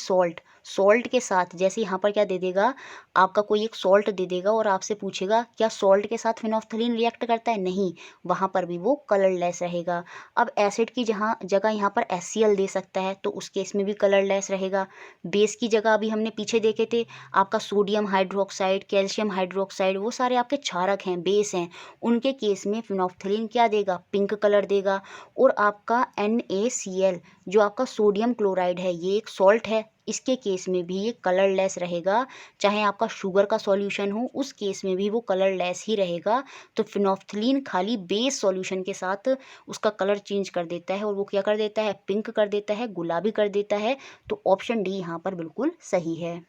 सॉल्ट के साथ, जैसे यहाँ पर क्या दे देगा, आपका कोई एक सॉल्ट दे देगा और आपसे पूछेगा क्या सॉल्ट के साथ फिनोफ्थलीन रिएक्ट करता है, नहीं, वहाँ पर भी वो कलरलेस रहेगा। अब एसिड की जहाँ जगह यहाँ पर HCl दे सकता है, तो उस केस में भी कलरलेस रहेगा। बेस की जगह अभी हमने पीछे देखे थे आपका सोडियम हाइड्रोक्साइड, कैल्शियम हाइड्रोक्साइड, वो सारे आपके क्षारक हैं, बेस हैं, उनके केस में फिनोफ्थलीन क्या देगा, पिंक कलर देगा। और आपका NaCl जो आपका सोडियम क्लोराइड है, ये एक सॉल्ट है, इसके केस में भी ये कलरलेस रहेगा। चाहे आपका शुगर का सॉल्यूशन हो, उस केस में भी वो कलरलेस ही रहेगा। तो फिनोफ्थलीन खाली बेस सॉल्यूशन के साथ उसका कलर चेंज कर देता है, और वो क्या कर देता है, पिंक कर देता है, गुलाबी कर देता है। तो ऑप्शन डी यहाँ पर बिल्कुल सही है।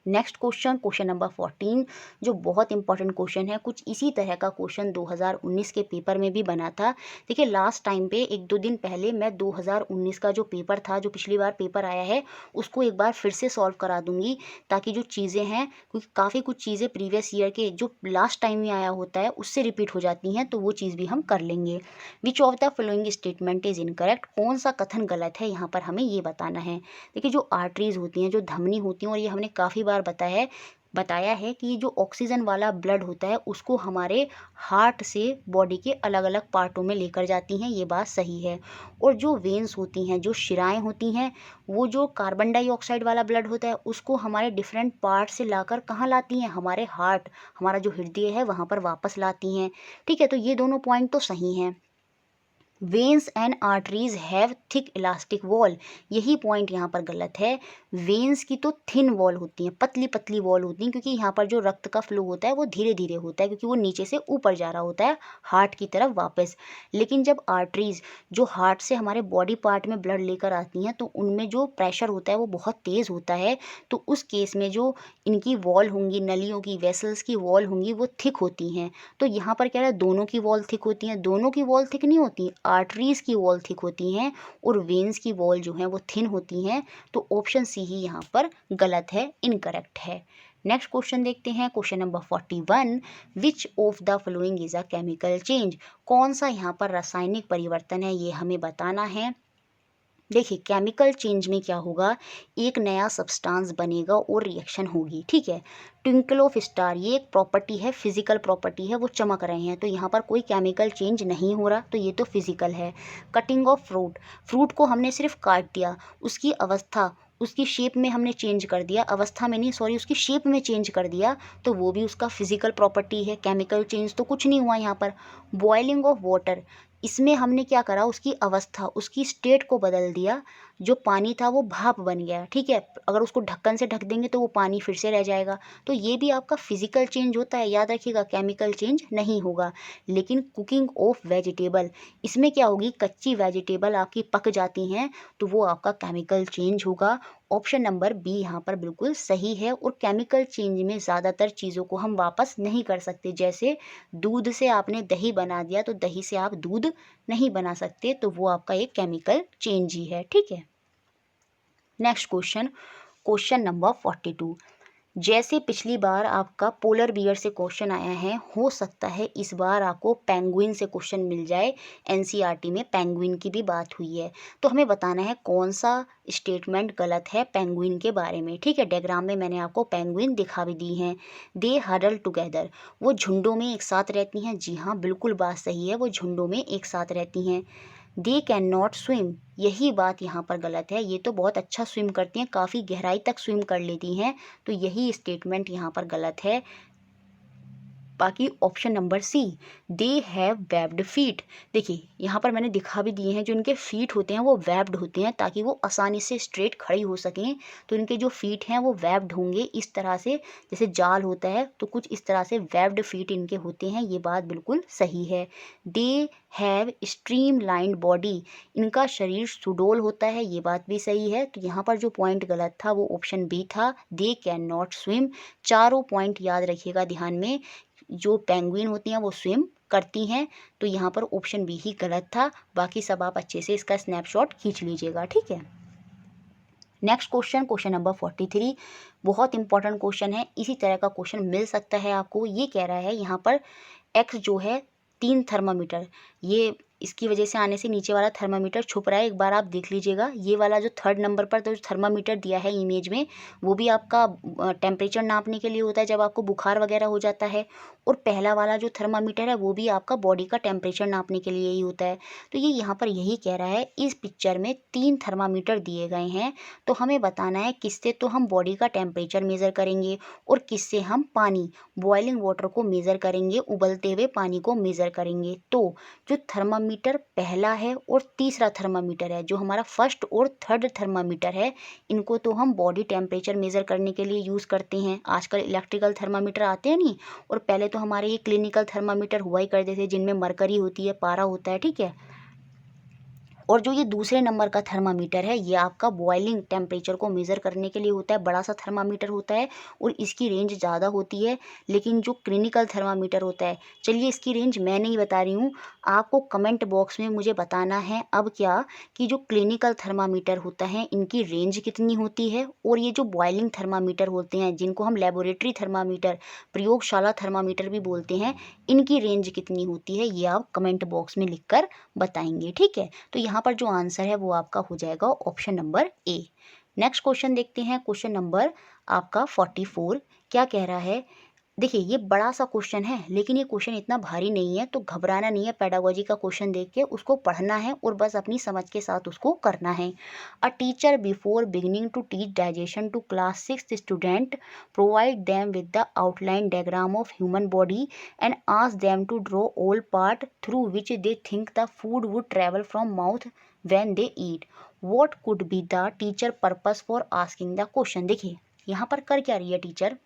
नेक्स्ट क्वेश्चन, क्वेश्चन नंबर 14, जो बहुत इंपॉर्टेंट क्वेश्चन है। कुछ इसी तरह का क्वेश्चन 2019 के पेपर में भी बना था। देखिए लास्ट टाइम पे 1-2 दिन पहले मैं 2019 का जो पेपर था, जो पिछली बार पेपर आया है, उसको एक बार फिर से सॉल्व करा दूंगी, ताकि जो चीज़ें हैं, क्योंकि काफ़ी कुछ चीज़ें प्रीवियस ईयर के जो लास्ट टाइम में आया होता है उससे रिपीट हो जाती हैं, तो वो चीज़ भी हम कर लेंगे। विच of the following statement is incorrect, कौन सा कथन गलत है, यहाँ पर हमें ये बताना है। देखिए जो आर्टरीज होती हैं, जो धमनी होती हैं, और ये हमने काफ़ी बार बताया है कि जो ऑक्सीजन वाला ब्लड होता है उसको हमारे हार्ट से बॉडी के अलग अलग पार्टों में लेकर जाती हैं, ये बात सही है। और जो वेन्स होती हैं, जो शिराएं होती हैं, वो जो कार्बन डाइऑक्साइड वाला ब्लड होता है उसको हमारे डिफरेंट पार्ट से लाकर कहाँ लाती हैं, हमारे हार्ट, हमारा जो हृदय है वहाँ पर वापस लाती हैं, ठीक है। तो ये दोनों पॉइंट तो सही हैं। Veins and arteries have thick elastic wall, यही पॉइंट यहाँ पर गलत है। वेन्स की तो थिन वॉल होती हैं, पतली पतली वॉल होती हैं, क्योंकि यहाँ पर जो रक्त का फ्लो होता है वो धीरे धीरे होता है, क्योंकि वो नीचे से ऊपर जा रहा होता है हार्ट की तरफ वापस। लेकिन जब आर्टरीज जो हार्ट से हमारे बॉडी पार्ट में ब्लड लेकर आती हैं, तो उनमें जो प्रेशर होता है वो बहुत तेज़ होता है। तो उस केस में जो इनकी वॉल होंगी, नलियों की, वेसल्स की वॉल होंगी, वो थिक होती हैं। तो यहाँ पर क्या है, दोनों की वॉल थिक होती हैं, दोनों की वॉल थिक नहीं होती, आर्टरीज की वॉल थिक होती हैं और वेन्स की वॉल जो हैं वो थिन होती हैं। तो ऑप्शन सी ही यहाँ पर गलत है, इनकरेक्ट है। नेक्स्ट क्वेश्चन देखते हैं, question number 41, which of the following is a chemical change, कौन सा यहाँ पर रासायनिक परिवर्तन है, ये हमें बताना है। देखिए केमिकल चेंज में क्या होगा, एक नया सब्सटेंस बनेगा और रिएक्शन होगी, ठीक है। ट्विंकल ऑफ स्टार, ये एक प्रॉपर्टी है, फिजिकल प्रॉपर्टी है, वो चमक रहे हैं, तो यहाँ पर कोई केमिकल चेंज नहीं हो रहा, तो ये तो फिजिकल है। कटिंग ऑफ फ्रूट को हमने सिर्फ काट दिया, उसकी अवस्था, उसकी शेप में हमने चेंज कर दिया, अवस्था में नहीं, सॉरी, उसकी शेप में चेंज कर दिया, तो वो भी उसका फिजिकल प्रॉपर्टी है। केमिकल चेंज तो कुछ नहीं हुआ यहाँ पर। बॉइलिंग ऑफ वाटर, इसमें हमने क्या करा, उसकी अवस्था, उसकी स्टेट को बदल दिया, जो पानी था वो भाप बन गया, ठीक है। अगर उसको ढक्कन से ढक देंगे तो वो पानी फिर से रह जाएगा, तो ये भी आपका फिजिकल चेंज होता है, याद रखिएगा, केमिकल चेंज नहीं होगा। लेकिन कुकिंग ऑफ वेजिटेबल, इसमें क्या होगी, कच्ची वेजिटेबल आपकी पक जाती हैं, तो वो आपका केमिकल चेंज होगा। ऑप्शन नंबर बी यहाँ पर बिल्कुल सही है। और केमिकल चेंज में ज़्यादातर चीज़ों को हम वापस नहीं कर सकते, जैसे दूध से आपने दही बना दिया, तो दही से आप दूध नहीं बना सकते, तो वो आपका एक केमिकल चेंज ही है, ठीक है। नेक्स्ट क्वेश्चन, क्वेश्चन नंबर 42, जैसे पिछली बार आपका पोलर बियर से क्वेश्चन आया है, हो सकता है इस बार आपको पेंगुइन से क्वेश्चन मिल जाए। एनसीईआरटी में पेंगुइन की भी बात हुई है, तो हमें बताना है कौन सा स्टेटमेंट गलत है पेंगुइन के बारे में। ठीक है, डायग्राम में मैंने आपको पेंगुइन दिखा भी दी हैं। दे हडल टुगेदर, वो झुंडों में एक साथ रहती हैं। जी हाँ, बिल्कुल बात सही है, वो झुंडों में एक साथ रहती हैं। दे कैन नॉट स्विम, यही बात यहाँ पर गलत है। ये तो बहुत अच्छा स्विम करती हैं, काफ़ी गहराई तक स्विम कर लेती हैं, तो यही स्टेटमेंट यहाँ पर गलत है। बाकी option number C, they have webbed feet, देखिए यहाँ पर मैंने दिखा भी दिए हैं, जो इनके फीट होते हैं वो वेब्ड होते हैं ताकि वो आसानी से स्ट्रेट खड़ी हो सकें। तो इनके जो फीट हैं वो वेब्ड होंगे इस तरह से, जैसे जाल होता है तो कुछ इस तरह से वेब्ड फीट इनके होते हैं। ये बात बिल्कुल सही है। They have stream lined body, इनका शरीर सुडोल होता है, ये बात भी सही है। तो यहाँ पर जो पॉइंट गलत था वो ऑप्शन बी था, दे कैन नॉट स्विम। चारों पॉइंट याद रखिएगा ध्यान में, जो पेंगुइन होती हैं वो स्विम करती हैं, तो यहाँ पर ऑप्शन बी ही गलत था। बाकी सब आप अच्छे से इसका स्नैपशॉट खींच लीजिएगा। ठीक है, नेक्स्ट क्वेश्चन, क्वेश्चन नंबर 43, बहुत इंपॉर्टेंट क्वेश्चन है। इसी तरह का क्वेश्चन मिल सकता है आपको। ये कह रहा है यहाँ पर एक्स जो है 3 थर्मामीटर, ये इसकी वजह से आने से नीचे वाला थर्मामीटर छुप रहा है, एक बार आप देख लीजिएगा। ये वाला जो थर्ड नंबर पर तो थर्मामीटर दिया है इमेज में, वो भी आपका टेम्परेचर नापने के लिए होता है जब आपको बुखार वगैरह हो जाता है। और पहला वाला जो थर्मामीटर है वो भी आपका बॉडी का टेम्परेचर नापने के लिए ही होता है। तो ये यहाँ पर यही कह रहा है, इस पिक्चर में 3 थर्मामीटर दिए गए हैं, तो हमें बताना है किससे तो हम बॉडी का टेम्परेचर मेज़र करेंगे और किससे हम पानी, बॉइलिंग वाटर को मेज़र करेंगे, उबलते हुए पानी को मेज़र करेंगे। तो जो थर्मामीटर पहला है और तीसरा थर्मामीटर है, जो हमारा फर्स्ट और थर्ड थर्मामीटर है, इनको तो हम बॉडी टेम्परेचर मेज़र करने के लिए यूज़ करते हैं। आजकल इलेक्ट्रिकल थर्मामीटर आते हैं नहीं, और पहले तो हमारे ये क्लिनिकल थर्मामीटर हुआ ही करते थे जिनमें मरकरी होती है, पारा होता है। ठीक है, और जो ये दूसरे नंबर का थर्मामीटर है ये आपका बॉइलिंग टेम्परेचर को मेज़र करने के लिए होता है, बड़ा सा थर्मामीटर होता है और इसकी रेंज ज़्यादा होती है। लेकिन जो क्लिनिकल थर्मामीटर होता है, चलिए इसकी रेंज मैं नहीं बता रही हूँ, आपको कमेंट बॉक्स में मुझे बताना है अब क्या, कि जो क्लिनिकल थर्मामीटर होता है इनकी रेंज कितनी होती है, और ये जो बॉइलिंग थर्मामीटर होते हैं जिनको हम लेबोरेटरी थर्मामीटर, प्रयोगशाला थर्मामीटर भी बोलते हैं, इनकी रेंज कितनी होती है, ये आप कमेंट बॉक्स में लिखकर बताएंगे। ठीक है, तो यहाँ पर जो आंसर है वो आपका हो जाएगा option number A. Next question देखते हैं, क्वेश्चन नंबर आपका 44 क्या कह रहा है। देखिए ये बड़ा सा क्वेश्चन है, लेकिन ये क्वेश्चन इतना भारी नहीं है, तो घबराना नहीं है। पेडागोजी का क्वेश्चन देख के उसको पढ़ना है और बस अपनी समझ के साथ उसको करना है। A teacher before beginning to teach digestion to class 6 student provide them with the outline diagram of human body and ask them to draw all part through which they think the food would travel from mouth when they eat. What could be the teacher purpose for asking the question. देखिए यहाँ पर कर क्या रही है teacher,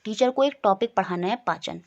teacher को एक topic पढ़ाना है पाचन,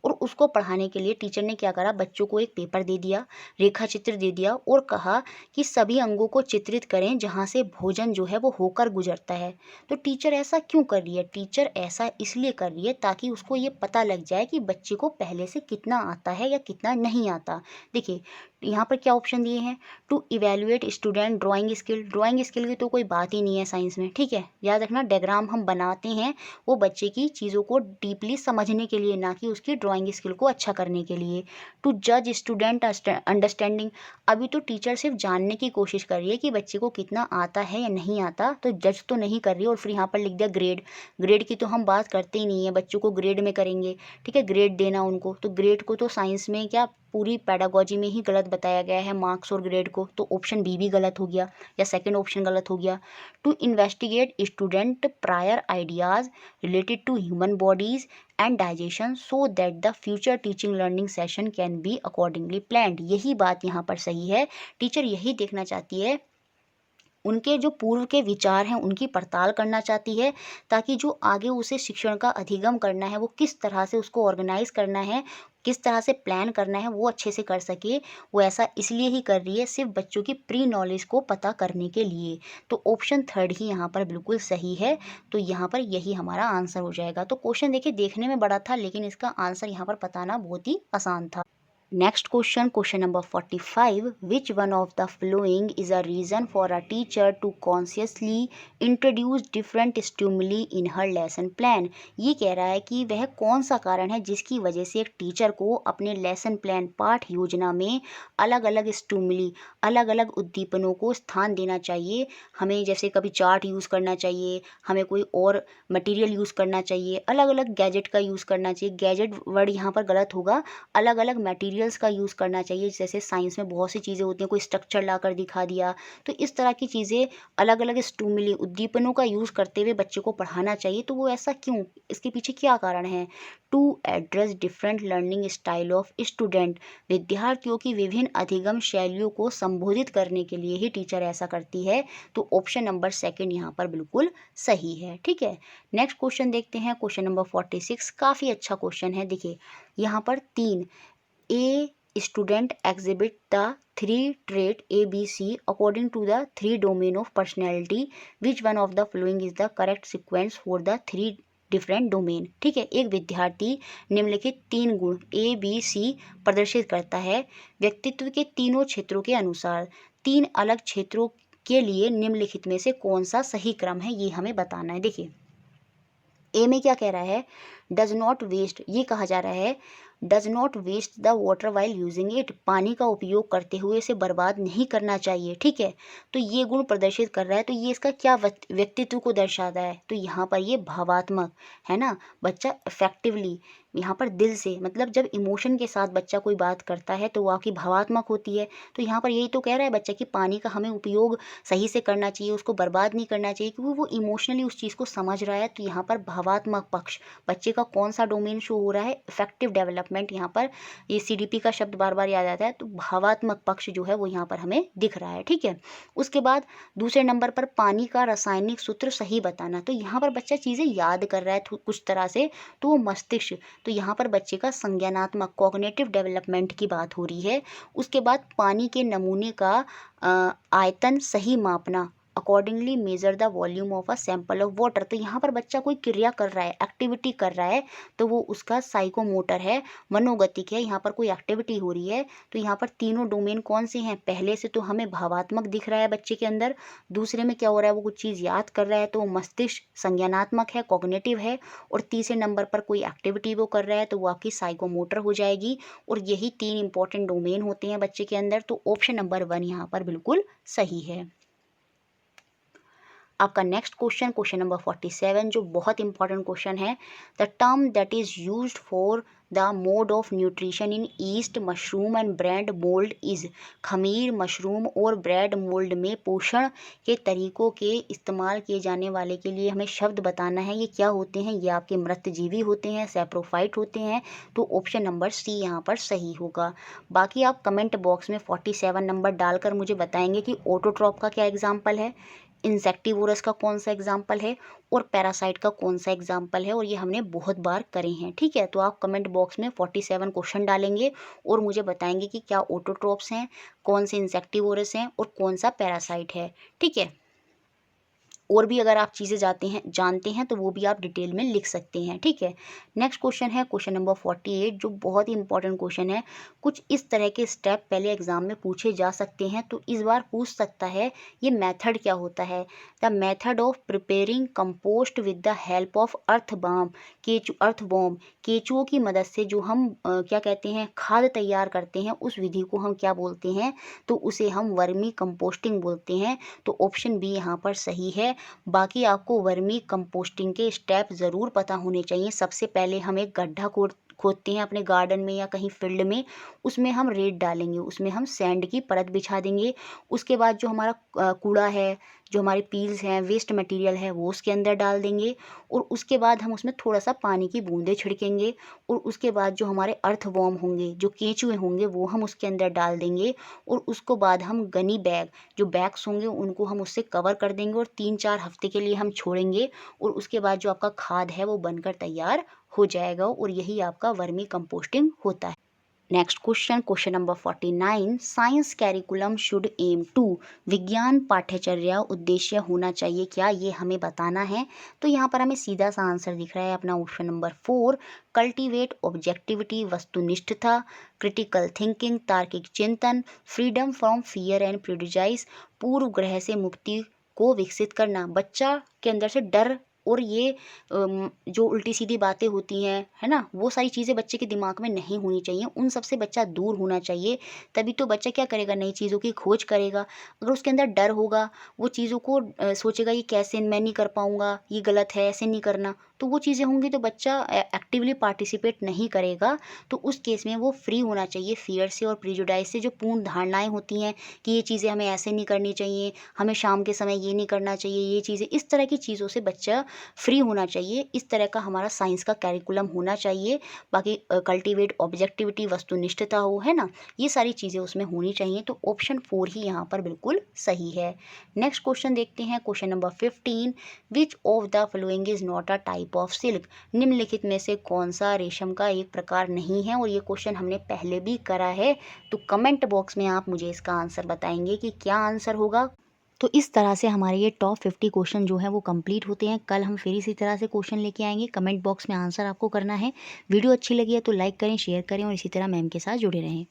और उसको पढ़ाने के लिए टीचर ने क्या करा, बच्चों को एक पेपर दे दिया, रेखा चित्र दे दिया और कहा कि सभी अंगों को चित्रित करें जहाँ से भोजन जो है वो होकर गुजरता है। तो टीचर ऐसा क्यों कर रही है, टीचर ऐसा इसलिए कर रही है ताकि उसको ये पता लग जाए कि बच्चे को पहले से कितना आता है या कितना नहीं आता। देखिए यहाँ पर क्या ऑप्शन दिए हैं, to evaluate student drawing skill, drawing skill की तो कोई बात ही नहीं है साइंस में। ठीक है, याद रखना डायग्राम हम बनाते हैं वो बच्चे की चीज़ों को डीपली समझने के लिए, ना कि उसकी ड्राइंग स्किल को अच्छा करने के लिए। टू जज स्टूडेंट अंडरस्टैंडिंग, अभी तो टीचर सिर्फ जानने की कोशिश कर रही है कि बच्चे को कितना आता है या नहीं आता, तो जज तो नहीं कर रही। और फिर यहाँ पर लिख दिया ग्रेड, ग्रेड की तो हम बात करते ही नहीं है, बच्चों को ग्रेड में करेंगे। ठीक है, ग्रेड देना उनको, तो ग्रेड को तो साइंस में क्या पूरी पैडागोजी में ही गलत बताया गया है, मार्क्स और ग्रेड को, तो ऑप्शन बी भी गलत हो गया या सेकंड ऑप्शन गलत हो गया। To investigate student prior ideas related to human bodies and digestion so that the future teaching learning session can be accordingly planned, यही बात यहाँ पर सही है। टीचर यही देखना चाहती है, उनके जो पूर्व के विचार हैं उनकी पड़ताल करना चाहती है, ताकि जो आगे उसे शिक्षण का अधिगम करना है वो किस तरह से उसको ऑर्गेनाइज करना है, किस तरह से प्लान करना है, वो अच्छे से कर सके। वो ऐसा इसलिए ही कर रही है सिर्फ बच्चों की प्री नॉलेज को पता करने के लिए। तो ऑप्शन थर्ड ही यहाँ पर बिल्कुल सही है, तो यहाँ पर यही हमारा आंसर हो जाएगा। तो क्वेश्चन देखिए देखने में बड़ा था, लेकिन इसका आंसर यहाँ पर बताना बहुत ही आसान था। Next question, question number 45, which one of the following is a reason for a teacher to consciously introduce different stimuli in her lesson plan. ये कह रहा है कि वह कौन सा कारण है जिसकी वजह से एक टीचर को अपने लेसन प्लान पाठ योजना में अलग अलग स्टिमुली, अलग अलग उद्दीपनों को स्थान देना चाहिए। हमें जैसे कभी चार्ट यूज़ करना चाहिए, हमें कोई और मटेरियल यूज़ करना चाहिए, अलग अलग गैजेट का यूज़ करना चाहिए। गैजेट वर्ड यहाँ पर गलत होगा, अलग अलग मटेरियल्स का यूज़ करना चाहिए। जैसे साइंस में बहुत सी चीज़ें होती हैं, कोई स्ट्रक्चर ला कर दिखा दिया, तो इस तरह की चीज़ें अलग अलग स्टिमुली, उद्दीपनों का यूज़ करते हुए बच्चे को पढ़ाना चाहिए। तो वो ऐसा क्यों, इसके पीछे क्या कारण है? To address different learning style of student, विद्यार्थियों की विभिन्न अधिगम शैलियों को संबोधित करने के लिए ही टीचर ऐसा करती है। तो ऑप्शन नंबर सेकंड यहाँ पर बिल्कुल सही है। ठीक है, नेक्स्ट क्वेश्चन देखते हैं, क्वेश्चन नंबर 46। काफ़ी अच्छा क्वेश्चन है। देखिए यहाँ पर 3, a student exhibit the 3 trait ABC according to the 3 domain of personality, which one of the following is the correct sequence for the 3 different domain. ठीक है, एक विद्यार्थी निम्नलिखित 3 गुण ABC प्रदर्शित करता है व्यक्तित्व के तीनों क्षेत्रों के अनुसार। 3 अलग क्षेत्रों के लिए निम्नलिखित में से कौन सा सही क्रम है, ये हमें बताना है। देखिए ए में क्या कह रहा है, डज नॉट वेस्ट, ये कहा जा रहा है does not waste the water while using it, पानी का उपयोग करते हुए इसे बर्बाद नहीं करना चाहिए। ठीक है, तो ये गुण प्रदर्शित कर रहा है, तो ये इसका क्या व्यक्तित्व को दर्शाता है? तो यहाँ पर ये भावात्मक है ना, बच्चा इफेक्टिवली, यहाँ पर दिल से, मतलब जब इमोशन के साथ बच्चा कोई बात करता है तो वो आपकी भावात्मक होती है। तो यहाँ पर यही तो कह रहा है बच्चा कि पानी का हमें उपयोग सही से करना चाहिए, उसको बर्बाद नहीं करना चाहिए, क्योंकि वो इमोशनली उस चीज़ को समझ रहा है। तो यहाँ पर भावात्मक पक्ष बच्चे का कौन सा डोमेन शो हो रहा है? Effective development. यहाँ पर ये CDP का शब्द बार बार याद आता है, तो भावात्मक पक्ष जो है वो यहाँ पर हमें दिख रहा है। ठीक है, उसके बाद दूसरे नंबर पर पानी का रासायनिक सूत्र सही बताना। तो यहाँ पर बच्चा चीज़ें याद कर रहा है कुछ तरह से, तो वो मस्तिष्क, तो यहाँ पर बच्चे का संज्ञानात्मक कॉग्निटिव डेवलपमेंट की बात हो रही है। उसके बाद पानी के नमूने का आयतन सही मापना, accordingly measure the volume of a sample of water. तो यहाँ पर बच्चा कोई क्रिया कर रहा है, एक्टिविटी कर रहा है, तो वो उसका साइकोमोटर है, मनोगतिक है, यहाँ पर कोई एक्टिविटी हो रही है। तो यहाँ पर तीनों डोमेन कौन से हैं? पहले से तो हमें भावात्मक दिख रहा है बच्चे के अंदर, दूसरे में क्या हो रहा है, वो कुछ चीज़ याद कर रहा है, तो वो मस्तिष्क संज्ञानात्मक है, कॉग्निटिव है, और तीसरे नंबर पर कोई एक्टिविटी वो कर रहा है, तो वो आपकी साइकोमोटर हो जाएगी। और यही 3 इंपॉर्टेंट डोमेन होते हैं बच्चे के अंदर। तो ऑप्शन नंबर 1 यहाँ पर बिल्कुल सही है। आपका नेक्स्ट क्वेश्चन, क्वेश्चन नंबर 47, जो बहुत इंपॉर्टेंट क्वेश्चन है, the term that is used for the mode of nutrition in east mushroom and bread mould is, खमीर, मशरूम और ब्रेड मोल्ड में पोषण के तरीकों के इस्तेमाल किए जाने वाले के लिए हमें शब्द बताना है। ये क्या होते हैं? ये आपके मृतजीवी होते हैं, सैप्रोफाइट होते हैं। तो ऑप्शन नंबर सी यहाँ पर सही होगा। बाकी आप कमेंट बॉक्स में 47 नंबर डालकर मुझे बताएंगे कि ऑटोट्रॉप का क्या एग्जाम्पल है, इंसेक्टिवोरस का कौन सा एग्जाम्पल है, और पैरासाइट का कौन सा एग्जाम्पल है। और ये हमने बहुत बार करे हैं। ठीक है, तो आप कमेंट बॉक्स में 47 क्वेश्चन डालेंगे और मुझे बताएंगे कि क्या ऑटोट्रॉप्स हैं, कौन से इंसेक्टिवोरस हैं, और कौन सा पैरासाइट है। ठीक है, और भी अगर आप चीज़ें जानते हैं तो वो भी आप डिटेल में लिख सकते हैं। ठीक है, नेक्स्ट क्वेश्चन है क्वेश्चन नंबर 48, जो बहुत ही इंपॉर्टेंट क्वेश्चन है। कुछ इस तरह के स्टेप पहले एग्जाम में पूछे जा सकते हैं, तो इस बार पूछ सकता है ये मेथड क्या होता है। The method of preparing compost with the help of earthworm, केचुओं की मदद से जो हम क्या कहते हैं, खाद तैयार करते हैं, उस विधि को हम क्या बोलते हैं? तो उसे हम वर्मी कंपोस्टिंग बोलते हैं। तो ऑप्शन बी यहाँ पर सही है। बाकी आपको वर्मी कंपोस्टिंग के स्टेप ज़रूर पता होने चाहिए। सबसे पहले हम एक गड्ढा खोदते हैं अपने गार्डन में या कहीं फील्ड में, उसमें हम रेत डालेंगे, उसमें हम सैंड की परत बिछा देंगे। उसके बाद जो हमारा कूड़ा है, जो हमारे पील्स हैं, वेस्ट मटेरियल है, वो उसके अंदर डाल देंगे। और उसके बाद हम उसमें थोड़ा सा पानी की बूंदें छिड़केंगे। और उसके बाद जो हमारे अर्थवॉर्म होंगे, जो केंचुए होंगे, वो हम उसके अंदर डाल देंगे। और उसको बाद हम गनी बैग, जो बैग्स होंगे, उनको हम उससे कवर कर देंगे और 3-4 हफ्ते के लिए हम छोड़ेंगे। और उसके बाद जो आपका खाद है वो बनकर तैयार हो जाएगा। और यही आपका वर्मी कंपोस्टिंग होता है। Next question, question number 49, science curriculum should aim to, विज्ञान पाठ्यचर्या उद्देश्य होना चाहिए क्या, ये हमें बताना है। तो यहाँ पर हमें सीधा सा आंसर दिख रहा है अपना ऑप्शन नंबर 4, कल्टीवेट ऑब्जेक्टिविटी वस्तुनिष्ठता, क्रिटिकल थिंकिंग तार्किक चिंतन, freedom from fear and prejudice, पूर्व ग्रह से मुक्ति को विकसित करना। बच्चा के अंदर से डर और ये जो उल्टी सीधी बातें होती हैं, है ना, वो सारी चीज़ें बच्चे के दिमाग में नहीं होनी चाहिए, उन सब से बच्चा दूर होना चाहिए। तभी तो बच्चा क्या करेगा, नई चीज़ों की खोज करेगा। अगर उसके अंदर डर होगा, वो चीज़ों को सोचेगा ये कैसे, मैं नहीं कर पाऊँगा, ये गलत है, ऐसे नहीं करना, तो वो चीज़ें होंगी तो बच्चा एक्टिवली पार्टिसिपेट नहीं करेगा। तो उस केस में वो फ्री होना चाहिए फियर से और प्रेजुडिस से, जो पूर्ण धारणाएँ होती हैं कि ये चीज़ें हमें ऐसे नहीं करनी चाहिए, हमें शाम के समय ये नहीं करना चाहिए, ये चीज़ें, इस तरह की चीज़ों से बच्चा फ्री होना चाहिए। इस तरह का हमारा साइंस का कैरिकुलम होना चाहिए। बाकी कल्टीवेट ऑब्जेक्टिविटी वस्तुनिष्ठता हो, है ना, ये सारी चीज़ें उसमें होनी चाहिए। तो ऑप्शन 4 ही यहाँ पर बिल्कुल सही है। नेक्स्ट क्वेश्चन देखते हैं, question number 15, which of the following is not a type of silk, निम्नलिखित में से कौन सा रेशम का एक प्रकार नहीं है। और ये क्वेश्चन हमने पहले भी करा है, तो कमेंट बॉक्स में आप मुझे इसका आंसर बताएंगे कि क्या आंसर होगा। तो इस तरह से हमारे ये टॉप 50 क्वेश्चन जो है वो कंप्लीट होते हैं। कल हम फिर इसी तरह से क्वेश्चन लेके आएंगे। कमेंट बॉक्स में आंसर आपको करना है। वीडियो अच्छी लगी है तो लाइक करें, शेयर करें और इसी तरह मैम के साथ जुड़े रहें।